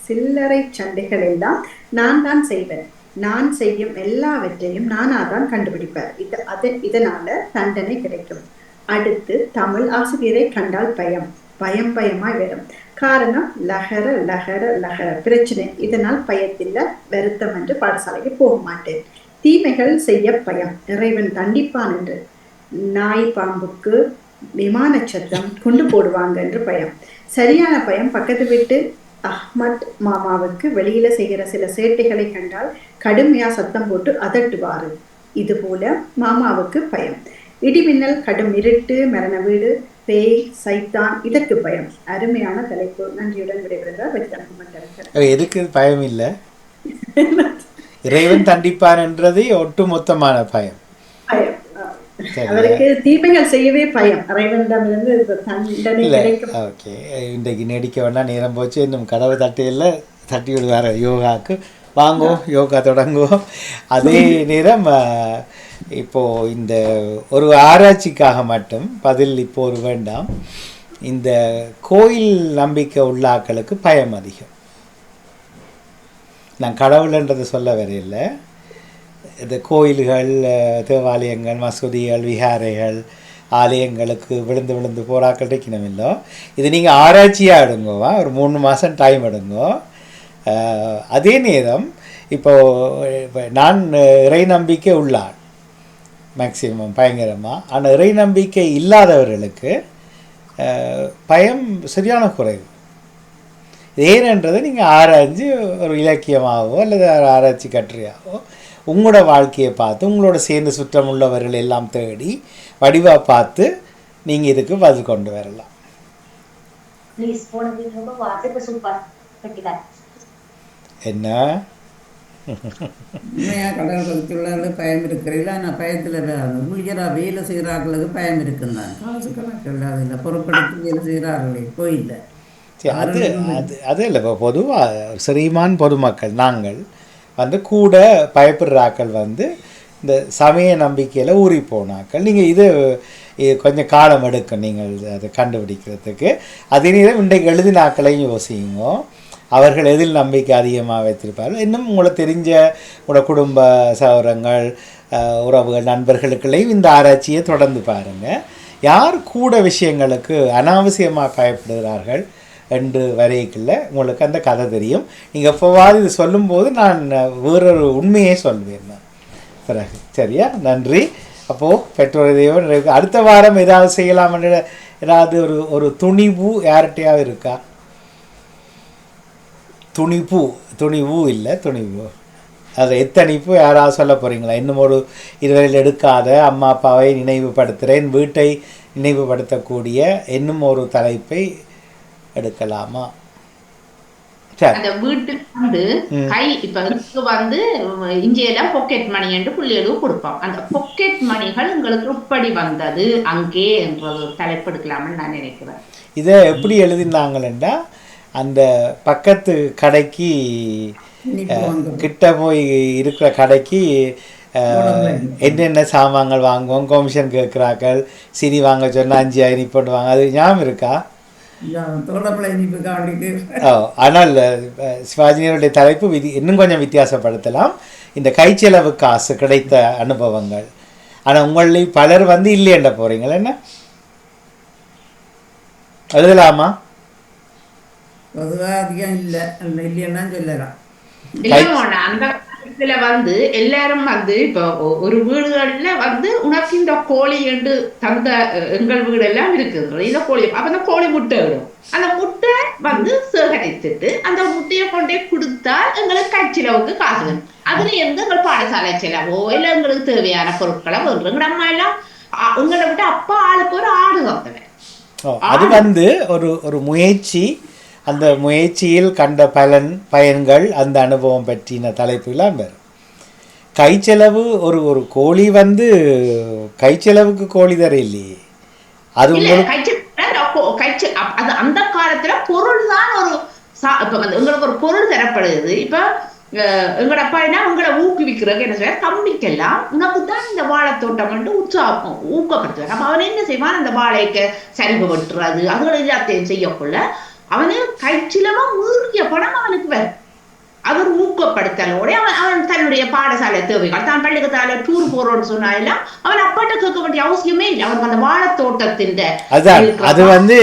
சில்லறை சண்டைகள் எல்லாம் நான் தான் செய்வேன். நான் செய்யும் எல்லாவற்றையும் நானாதான் கண்டுபிடிப்பேன். இதனால தண்டனை கிடைக்கும். அடுத்து தமிழ் ஆசிரியரை கண்டால் பயமாய் வரும். காரணம் லகர லகர லகர பிரச்சனை. இதனால் பயத்தில் வருத்தம் என்று பாடசாலைக்கு போக மாட்டேன். தீமைகள் செய்ய பயம், இறைவன் தண்டிப்பான் என்று. நாய் பாம்புக்கு விமான சத்தம் கொண்டு போடுவாங்க என்று பயம். சரியான பயம் பக்கத்து வீட்டு அஹ்மத் மாமாவுக்கு வெளியில செய்கிற சில சேட்டைகளை கண்டால் கடுமையா சத்தம் போட்டு அதட்டுவாரு. இது போல மாமாவுக்கு பயம். இடிமின்னல், கடும் இருட்டு, மரண வீடு, பேய், சைத்தான், இதற்கு பயம். அருமையான தலைப்பு. நன்றியுடன் விடைபெறுகிறார். எதுக்கு பயம் இல்லை? இறைவன் தண்டிப்பான் என்றது ஒட்டுமொத்தமான பயம். அவருக்கு தீமைகள் செய்யவே பயம். இறைவனிடமிருந்து தண்டனை கிடைக்கும். ஓகே, இன்றைக்கு நடிக்க வேண்டாம், நேரம் போச்சு. இன்னும் கதவை தட்டியில் தட்டி விடுவார். யோகாவுக்கு வாங்குவோம், யோகா தொடங்குவோம். அதே நேரம் இப்போது இந்த ஒரு ஆராய்ச்சிக்காக மட்டும் பதில் இப்போ ஒரு வேண்டாம். இந்த கோயில் நம்பிக்கை உள்ளாக்களுக்கு பயம் அதிகம். நான் கடவுள்ன்றதை சொல்ல வரையில்லை. இந்த கோயில்கள், தேவாலயங்கள், மசூதிகள், விகாரைகள், ஆலயங்களுக்கு விழுந்து விழுந்து போராக்கள் இருக்கணுமில்லோ. இது நீங்கள் ஆராய்ச்சியாக எடுங்கோவா, ஒரு 3 மாதம் டைம் எடுங்கோ. அதே நேரம் இப்போது நான் இறை நம்பிக்கை உள்ளாள் மேக்சிமம் பயங்கரமாக. ஆனால் இறை நம்பிக்கை இல்லாதவர்களுக்கு பயம் சரியான குறைவு. ஏனென்றதை நீங்கள் ஆராய்ஞ்சு ஒரு இலக்கியமாகவோ அல்லது ஆராய்ச்சி கட்டுரையாகவோ உங்களோட வாழ்க்கையை பார்த்து உங்களோட சேர்ந்து சுற்றம் உள்ளவர்கள் எல்லாம் தேடி வடிவாக பார்த்து நீங்கள் இதுக்கு பதில் கொண்டு வரலாம். என்ன உண்மையாக கடல் பகுதியுள்ளவர்களுக்கு பயம் இருக்கிறீங்களா? ஆனால் பயத்தில் ஊழியராக வேலை செய்கிறார்களுக்கு பயம் இருக்குந்தான். காசு கணக்கு இல்லாத பொறுப்படுத்தி வேலை செய்கிறார்களே கோயிலில். அது அது அது இல்லை. இப்போ பொதுவாக ஸ்ரீமான் பொதுமக்கள் நாங்கள் கூட பயப்படுறாக்கள் இந்த சமய நம்பிக்கையில் ஊறி போனாக்கள். நீங்கள் இது கொஞ்சம் காலம் எடுக்கும் நீங்கள் அதை கண்டுபிடிக்கிறதுக்கு. அதே நேரம் இன்றைக்கு எழுதினாக்களையும் யோசிங்க. அவர்கள் எதில் நம்பிக்கை அதிகமாக வைத்திருப்பார்கள். இன்னும் உங்களுக்கு தெரிஞ்ச உங்களோட குடும்ப சௌரங்கள், உறவுகள், நண்பர்களுக்குள்ளேயும் இந்த ஆராய்ச்சியை தொடர்ந்து பாருங்கள். யார் கூட விஷயங்களுக்கு அனாவசியமாக பயப்படுகிறார்கள் என்று வரையில உங்களுக்கு அந்த கதை தெரியும். நீங்கள் எப்போவாது இது சொல்லும்போது நான் வேறொரு உண்மையே சொல்வேன் நான் பிறகு. சரியா? நன்றி. அப்போது பெற்றோர் தெய்வம் அடுத்த வாரம் ஏதாவது செய்யலாம்னு ஏதாவது ஒரு துணிவு யார்கிட்டையாவது இருக்கா? துணிவு இல்லை, துணிவு. அது எத்தனிப்பு யாராவது சொல்ல போகிறீங்களா? இன்னும் ஒரு இதுவரையில் எடுக்காத அம்மா அப்பாவை நினைவுபடுத்துகிறேன், வீட்டை நினைவுபடுத்தக்கூடிய இன்னும் ஒரு தலைப்பை எடுக்கலாமா? அந்த வீட்டுக்கு கை இப்ப இங்கெல்லாம் பாக்கெட் மணி என்று பிள்ளைகளுக்கு கொடுப்போம். அந்த பாக்கெட் மணிகள் உங்களுக்கு எப்படி வந்தது அங்கே என்ற தலைப்பு எடுக்கலாம்னு நான் நினைக்கிறேன். இதை எப்படி எழுதினாங்களா, அந்த பக்கத்து கடைக்கு கிட்ட போய் இருக்கிற கடைக்கு என்னென்ன சாமான்கள் வாங்குவோம், கமிஷன் கேட்குறாக்கள், சினி வாங்க சொன்னால் 5 இனி போட்டுவாங்க. அது ஞாபகம் இருக்கா? ஆனால் சிவாஜியனுடைய தலைப்பு இன்னும் கொஞ்சம் வித்தியாசப்படுத்தலாம். இந்த கைச்செலவு காசு கிடைத்த அனுபவங்கள். ஆனால் உங்களில் பலர் இல்லையண்ட போகிறீங்களா? என்ன எழுதலாமா? பொதுவாக அதிகம் இல்லை இல்லைன்னா சொல்லலாம். இல்ல அந்த காலத்துல எல்லாரும் இப்ப ஒரு வீடுகள்ல உனக்கு இந்த கோழி என்று தந்த எங்கள் வீடு எல்லாம் இருக்குது இந்த கோழி அப்ப அந்த கோழி முட்டை விடும். அந்த முட்டை சேகரித்துட்டு அந்த முட்டையை கொண்டே கொடுத்தால் எங்களுக்கு கட்சிலவுக்கு காசு வேணும். அதுல இருந்து எங்கள் பாடசாலை செலவோ இல்ல எங்களுக்கு தேவையான பொருட்களை வேணும். நம்ம எல்லாம் எங்களை விட்டு அப்பா ஆளுக்கு ஒரு ஆடு வந்தவன். அது ஒரு முயற்சி, அந்த முயற்சியில் கண்ட பயன்கள் அந்த அனுபவம் பற்றின தலைப்புலாம் வரும். கைச்செலவு ஒரு கோழி கைச்செலவுக்கு கோழி தர இல்லையே, அது அது அந்த காலத்துல பொருள் தான் எங்களுக்கு ஒரு பொருள் தரப்படுது. இப்ப எங்களோட அப்பா என்ன உங்களை ஊக்குவிக்கிறதுக்கு என்ன செய்வார், தம்பிக்கெல்லாம் உனக்கு தான் இந்த வாழைத்தோட்டம் உற்சாகம் ஊக்கப்படுத்துவார். அப்ப அவன் என்ன செய்வான், அந்த வாழைக்கு சரிவு வெட்டுறது அதுகள் எல்லாத்தையும் செய்யக்குள்ள அவனு கைச்சிலமா மீறிய பணம் அவனுக்கு வரும். அவர் ஊக்கப்படுத்தலோட அவன் தன்னுடைய பாடசாலை தேவைகள் தான் பள்ளிக்கூடத்தால டூர் போறோம்னு சொன்னா எல்லாம் அவன் அப்பாட்ட கேட்க வேண்டிய அவசியமே இல்லை. அவனுக்கு அந்த வாழைத்தோட்டத்தின் அது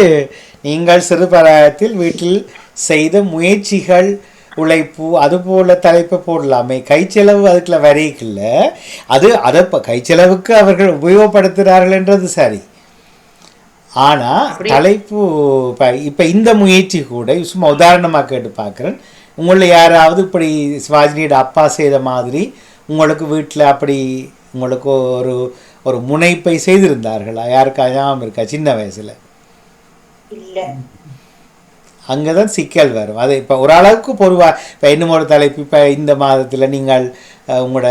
நீங்கள் சிறுபிராயத்தில் வீட்டில் செய்த முயற்சிகள், உழைப்பு, அதுபோல தலைப்பை போடலாமே. கைச்செலவு அதுக்குள்ள வரைக்குள்ள அதை கைச்செலவுக்கு அவர்கள் உபயோகப்படுத்துகிறார்கள் என்றது சரி. ஆனால் தலைப்பு இப்போ இந்த முயற்சி கூட சும்மா உதாரணமாக கேட்டு பார்க்குறேன். உங்களில் யாராவது இப்படி சிவாஜினியோட அப்பா செய்த மாதிரி உங்களுக்கு வீட்டில் அப்படி உங்களுக்கு ஒரு முனைப்பை செய்திருந்தார்களா? யாருக்கா ஞாபகம் இருக்கா சின்ன வயசில்? இல்லை. அங்கே தான் சிக்கல் வரும். அது இப்போ ஓரளவுக்கு பொதுவாக இப்போ இன்னும் ஒரு தலைப்பு, இப்போ இந்த மாதத்தில் நீங்கள் உங்களோட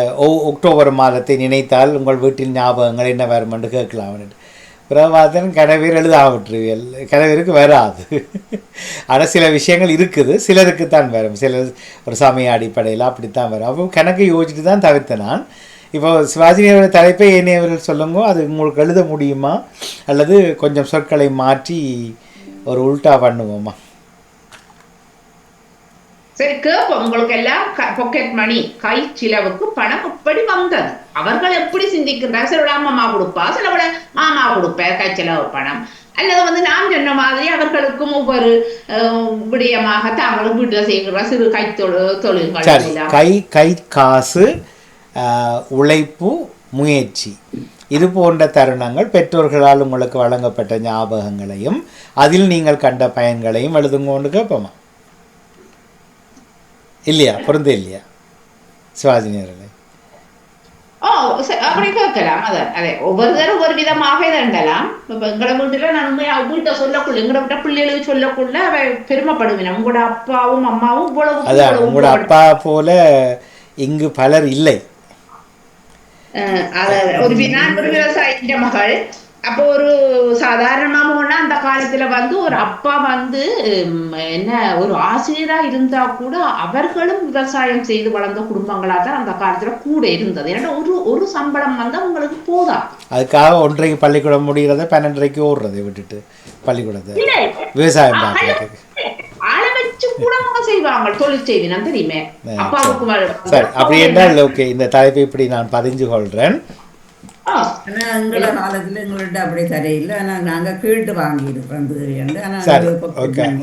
அக்டோபர் மாதத்தை நினைத்தால் உங்கள் வீட்டில் ஞாபகங்கள் என்ன வருமென்று கேட்கலாம். பிரபாதன் கனவீர் எழுதாவிட்டுருவியல், கனவீருக்கு வராது. ஆனால் சில விஷயங்கள் இருக்குது, சிலருக்கு தான் வரும், சிலர் ஒரு சமய அடிப்படையில் அப்படித்தான் வரும். அப்போ கணக்கு யோசிச்சுட்டு தான் தவிர்த்தேன் நான். இப்போ சிவாஜினியோட தலைப்பை ஏனையவர்கள் சொல்லுங்க, அது உங்களுக்கு எழுத முடியுமா அல்லது கொஞ்சம் சொற்களை மாற்றி ஒரு உல்டா பண்ணுவோமா? சரி கேட்போம். உங்களுக்கு எல்லாம் பாக்கெட் மணி, கை சிலவுக்கு பணம் எப்படி வந்தது, அவர்கள் எப்படி சிந்திக்கின்றார்? சிலவிட அம்மா கொடுப்பா, சிலவிட மாமா கொடுப்பார் கை செலவு பணம். அல்லது நான் சொன்ன மாதிரி அவர்களுக்கும் ஒவ்வொரு விடயமாக தாங்களும் வீட்டில் செய்கிற சிறு தொழில்கள், கை காசு, உழைப்பு, முயற்சி, இது போன்ற தருணங்கள் பெற்றோர்களால் உங்களுக்கு வழங்கப்பட்ட ஞாபகங்களையும் அதில் நீங்கள் கண்ட பயன்களையும் எழுதுங்கோன்னு கேட்போமா? இல்லையா? பொருந்த இல்லையா சிவாஜினியர்களே? அப்படி கேட்கலாம். அதே ஒவ்வொருத்தரும் ஒவ்வொரு விதமாக இதெல்லாம். இப்ப எங்களை வீட்டுல நான் வீட்டை சொல்லக்குள்ள, எங்களை விட்ட பிள்ளைகளுக்கு சொல்லக்குள்ள அவ பெருமைப்படுவேன். உங்களோட அப்பாவும் அம்மாவும் இவ்வளவு. அதான் உங்களோட அப்பா போல இங்கு பலர் இல்லை. ஒரு விவசாயின்ற மகள். அப்போ ஒரு சாதாரணமாக அந்த காலத்துல ஒரு அப்பா என்ன ஒரு ஆசிரியரா இருந்தா கூட அவர்களும் விவசாயம் செய்து வளர்ந்த குடும்பங்களா தான் அந்த காலத்துல கூட இருந்தது. ஏன்னா ஒரு சம்பளம் உங்களுக்கு போதா. அதுக்காக 1:30 பள்ளிக்கூடம் முடிகிறத 12:30 ஓடுறதை விட்டுட்டு பள்ளிக்கூடத்தை விவசாயம் ஆளை வச்சு கூட செய்வாங்க, தொழில் செய்வினா தெரியுமே அப்பாவுக்கு. சரி, அப்படி என்றால் ஓகே, இந்த தலைப்பை இப்படி நான் பதிஞ்சு கொள்றேன். ஆனால் எங்களோட காலத்தில் எங்கள்கிட்ட அப்படி தரையில்லை. ஆனால் நாங்கள் கேட்டு வாங்கியிருக்கோம்.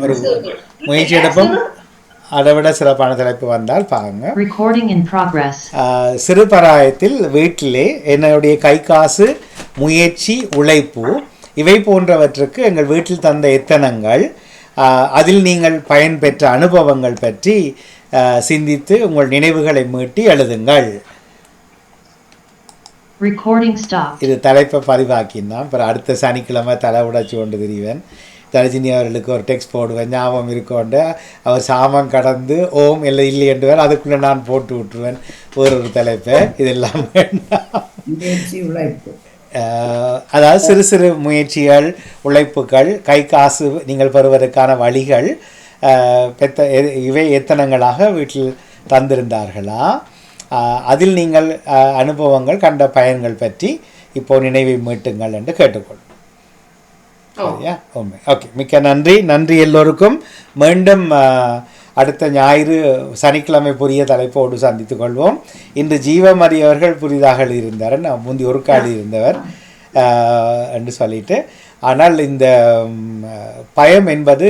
ஒரு முயற்சி எடுப்போம். அதை விட சிறப்பான தலைப்பு வந்தால் பாருங்க. சிறுபிராயத்தில் வீட்டிலே என்னுடைய கை காசு, முயற்சி, உழைப்பு இவை போன்றவற்றுக்கு எங்கள் வீட்டில் தந்த எத்தனங்கள், அதில் நீங்கள் பயன்பெற்ற அனுபவங்கள் பற்றி சிந்தித்து உங்கள் நினைவுகளை மீட்டி எழுதுங்கள். இது தலைப்பை பதிவாக்கினா அப்புறம் அடுத்த சனிக்கிழமை தலை உடைச்சி கொண்டு திரிவேன். தரஜினி அவர்களுக்கு ஒரு டெக்ஸ்ட் போடுவேன், ஞாபகம் இருக்கொண்டு அவர் சாமான் கடந்து ஓம் இல்லை இல்லை என்றுவார், அதுக்குள்ளே நான் போட்டு விட்டுருவேன் வேறொரு தலைப்பை. இதெல்லாம் அதாவது சிறு சிறு முயற்சிகள், உழைப்புகள், கை காசு நீங்கள் பெறுவதற்கான வழிகள் இவை எத்தனங்களாக வீட்டில் தந்திருந்தார்களா, அதில் நீங்கள் அனுபவங்கள் கண்ட பயன்கள் பற்றி இப்போ நினைவை மீட்டுங்கள் என்று கேட்டுக்கொள்ளும். சரியா? ஓகே, மிக்க நன்றி எல்லோருக்கும். மீண்டும் அடுத்த ஞாயிறு சனிக்கிழமை புதிய தலைப்போடு சந்தித்துக் கொள்வோம். இன்று ஜீவமரி அவர்கள் புதிதாக இருந்தார், நான் முந்தி ஒரு காலி இருந்தவர் என்று சொல்லிட்டு. ஆனால் இந்த பயம் என்பது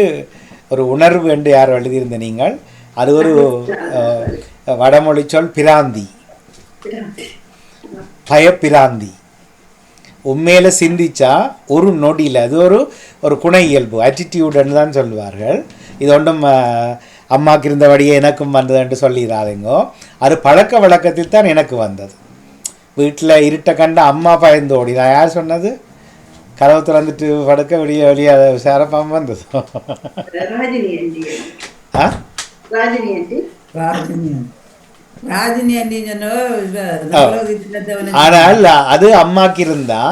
ஒரு உணர்வு என்று யார் எழுதியிருந்த நீங்கள், அது ஒரு வடமொழி சொல் பிராந்தி, பயப்பிராந்தி. உண்மையில சிந்திச்சா ஒரு நொடியில் அது ஒரு குண இயல்பு, ஆட்டிடியூடுன்னு தான் சொல்லுவார்கள். இது ஒன்றும் அம்மாவுக்கு இருந்தபடியே எனக்கும் வந்ததுன்ட்டு சொல்லிடாதீங்கோ. அது பழக்க வழக்கத்தில் தான் எனக்கு வந்தது. வீட்டில் இருட்ட கண்ட அம்மா பயந்து ஓடி, நான் யார் சொன்னது, கதவு திறந்துட்டு படுக்க வெளியே வெளியே சேரப்பாம வந்தது. ஆனால் அது அம்மாக்கு இருந்தா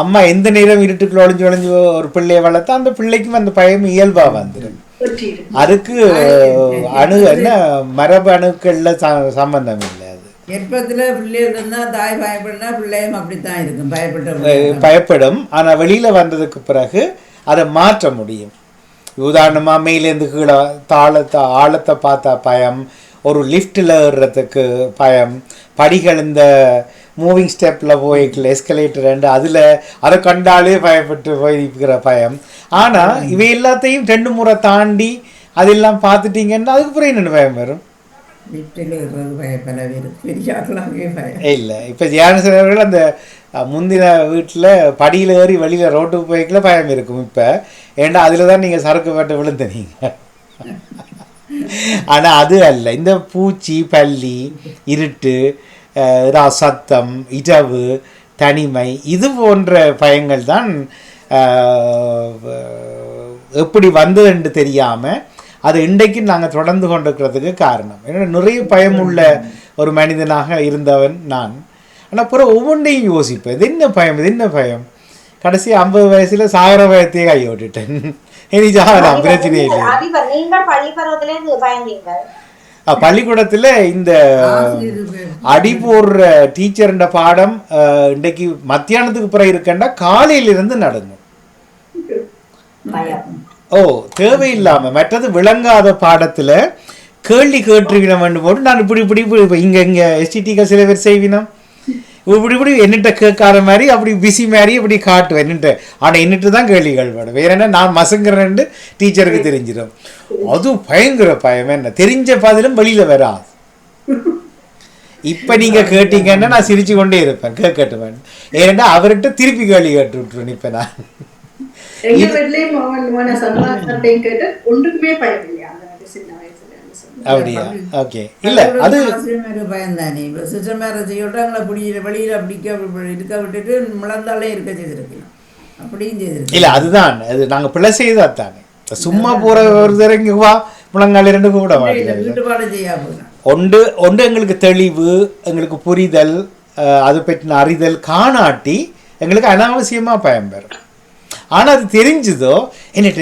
அம்மா எந்த நேரம் இருட்டுக்குள்ள ஒளிஞ்சு ஒளிஞ்சு ஒரு பிள்ளையை வளர்த்தா அந்த பிள்ளைக்கும் அந்த பயம் இயல்பா வந்துடும். அதுக்கு என்ன மரபு அணுக்கள்ல சம்பந்தம் இல்லை. அது கர்ப்பத்துல பிள்ளைகள் இருந்தா தாய் பயப்படுனா பிள்ளையும் அப்படித்தான் இருக்கும், பயப்படும். ஆனா வெளியில வந்ததுக்கு பிறகு அதை மாற்ற முடியும். உதாரணமா மேலேருந்து கீழே ஆழத்தை பார்த்தா பயம், ஒரு லிஃப்டில் ஏறுறதுக்கு பயம், படிகள் இந்த மூவிங் ஸ்டெப்பில் போய்க்கல எஸ்கலேட்டர் அதில் அதை கண்டாலே பயப்பட்டு போயிருக்கிற பயம். ஆனால் இவை எல்லாத்தையும் 2 முறை தாண்டி அதெல்லாம் பார்த்துட்டீங்கன்னா அதுக்கு பிறகு என்னென்ன பயம் வரும்? இல்லை, இப்போ ஜியானசர்கள் அந்த முந்தின வீட்டில் படியில் ஏறி வெளியில் ரோட்டுக்கு போய்க்கல பயம் இருக்கும். இப்போ ஏன்னா அதில் தான் நீங்கள் சரக்கு பட்டு விழுந்தனீங்க. ஆனால் அது அல்ல. இந்த பூச்சி, பல்லி, இருட்டு, சத்தம், இரவு, தனிமை, இது போன்ற பயங்கள் தான் எப்படி வந்ததுன்னு தெரியாமல் அது இன்றைக்கு நாங்கள் தொடர்ந்து கொண்டிருக்கிறதுக்கு காரணம். ஏன்னா நிறைய பயமுள்ள ஒரு மனிதனாக இருந்தவன் நான். ஆனால் பிறகு ஒவ்வொன்றையும் யோசிப்பேன், இது என்ன பயம், இது என்ன பயம். கடைசி 50 வயசுல சாகர பயத்தையே கை விட்டுட்டேன். இனி சாகலாம், பிரச்சனையே இல்லை. பள்ளிக்கூடத்தில் இந்த அடி போடுற டீச்சர்ன்ற பாடம் இன்றைக்கு மத்தியானத்துக்கு பிறகு இருக்கண்டா காலையிலிருந்து நடக்கும். தேவையில்லாம மற்றது விளங்காத பாடத்துல கேள்வி கேட்டுருவினம் வேண்டும் போட்டு நான் இப்படி இங்க எஸ்டிடிக்க சில பேர் செய்வினம் இப்படி என்னிட்ட கேட்காத மாதிரி அப்படி பிஸி மாதிரி இப்படி காட்டுவேன் என்னட்டு. ஆனால் என்னட்டு தான் கேள்விகள் வேணும். வேற என்ன நான் மசங்கிறேன்னு டீச்சருக்கு தெரிஞ்சிடும். அதுவும் பயங்கர பயம். என்ன தெரிஞ்ச பதிலும் வெளியில வராது. இப்ப நீங்க கேட்டீங்கன்னா நான் சிரிச்சு கொண்டே இருப்பேன், கேட்கட்டுவேன். ஏன்னா அவர்கிட்ட திருப்பி கேள்வி கேட்டு விட்டுருவேன். இப்ப நான் அப்படியா? ஓகே. இல்ல அது பயந்தானே சிஸ்டமேரங்களை வெளியில இருக்க விட்டுட்டு முழந்தாலே இருக்க செய்திருக்கலாம், அப்படியும் செய்திருக்கேன். இல்ல அதுதான் அது நாங்க பிள்ளை செய்தா தானே. சும்மா போற ஒரு தரங்க வா முழங்கால 2 கூட வீட்டுப்பாடு செய்யாம ஒன்று எங்களுக்கு தெளிவு, எங்களுக்கு புரிதல், அது பற்றின அறிதல் காணாட்டி எங்களுக்கு அனாவசியமா பயம் பெறும். ஆனால் அது தெரிஞ்சுதோ என்னட்டு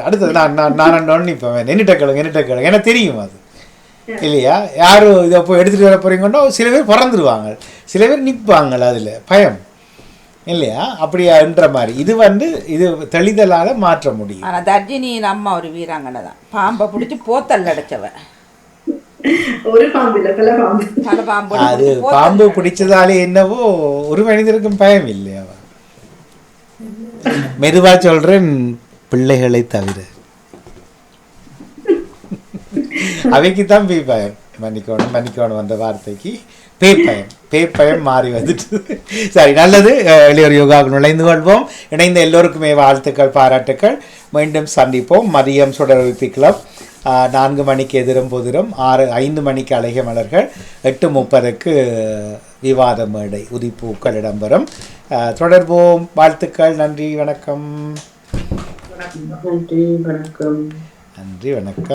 அடுத்தது நான் நிற்பேன், என்னட்ட கேளுங்க எனக்கு தெரியும் அது இல்லையா. யாரும் இதை போய் எடுத்துகிட்டு வர போகிறீங்கன்னா சில பேர் பறந்துடுவாங்க, சில பேர் நிற்பாங்க அதில் பயம் இல்லையா. அப்படியான்ற மாதிரி இது தெளிதலால் மாற்ற முடியும். ஆனால் தர்ஜினியின் அம்மா ஒரு வீராங்கனை தான், பாம்பை பிடிச்சி போத்தல் அடைச்சவன். அது பாம்பு பிடிச்சதாலே என்னவோ ஒரு மனிதருக்கும் பயம் இல்லையா. மெதுவா சொல்றேன், பிள்ளைகளை தவிர அவைக்குத்தான் பயம். மன்னிக்கணும் அந்த வார்த்தைக்கு பேப்பயம் மாறி வந்துட்டு. சரி, நல்லது. இளையோர் யோகாவுக்கு நுழைந்து கொள்வோம். இணைந்த எல்லோருக்குமே வாழ்த்துக்கள், பாராட்டுக்கள். மீண்டும் சந்திப்போம். மதியம் சுடரொலிப்பி கிளப் 4 மணிக்கு எதிரும் புதிரும், 5 மணிக்கு அழகிய மலர்கள், 8:30க்கு விவாத மேடை உதிப்பூக்கள் இடம்பெறும். தொடர்போம். வாழ்த்துக்கள். நன்றி, வணக்கம். நன்றி, வணக்கம். நன்றி, வணக்கம்.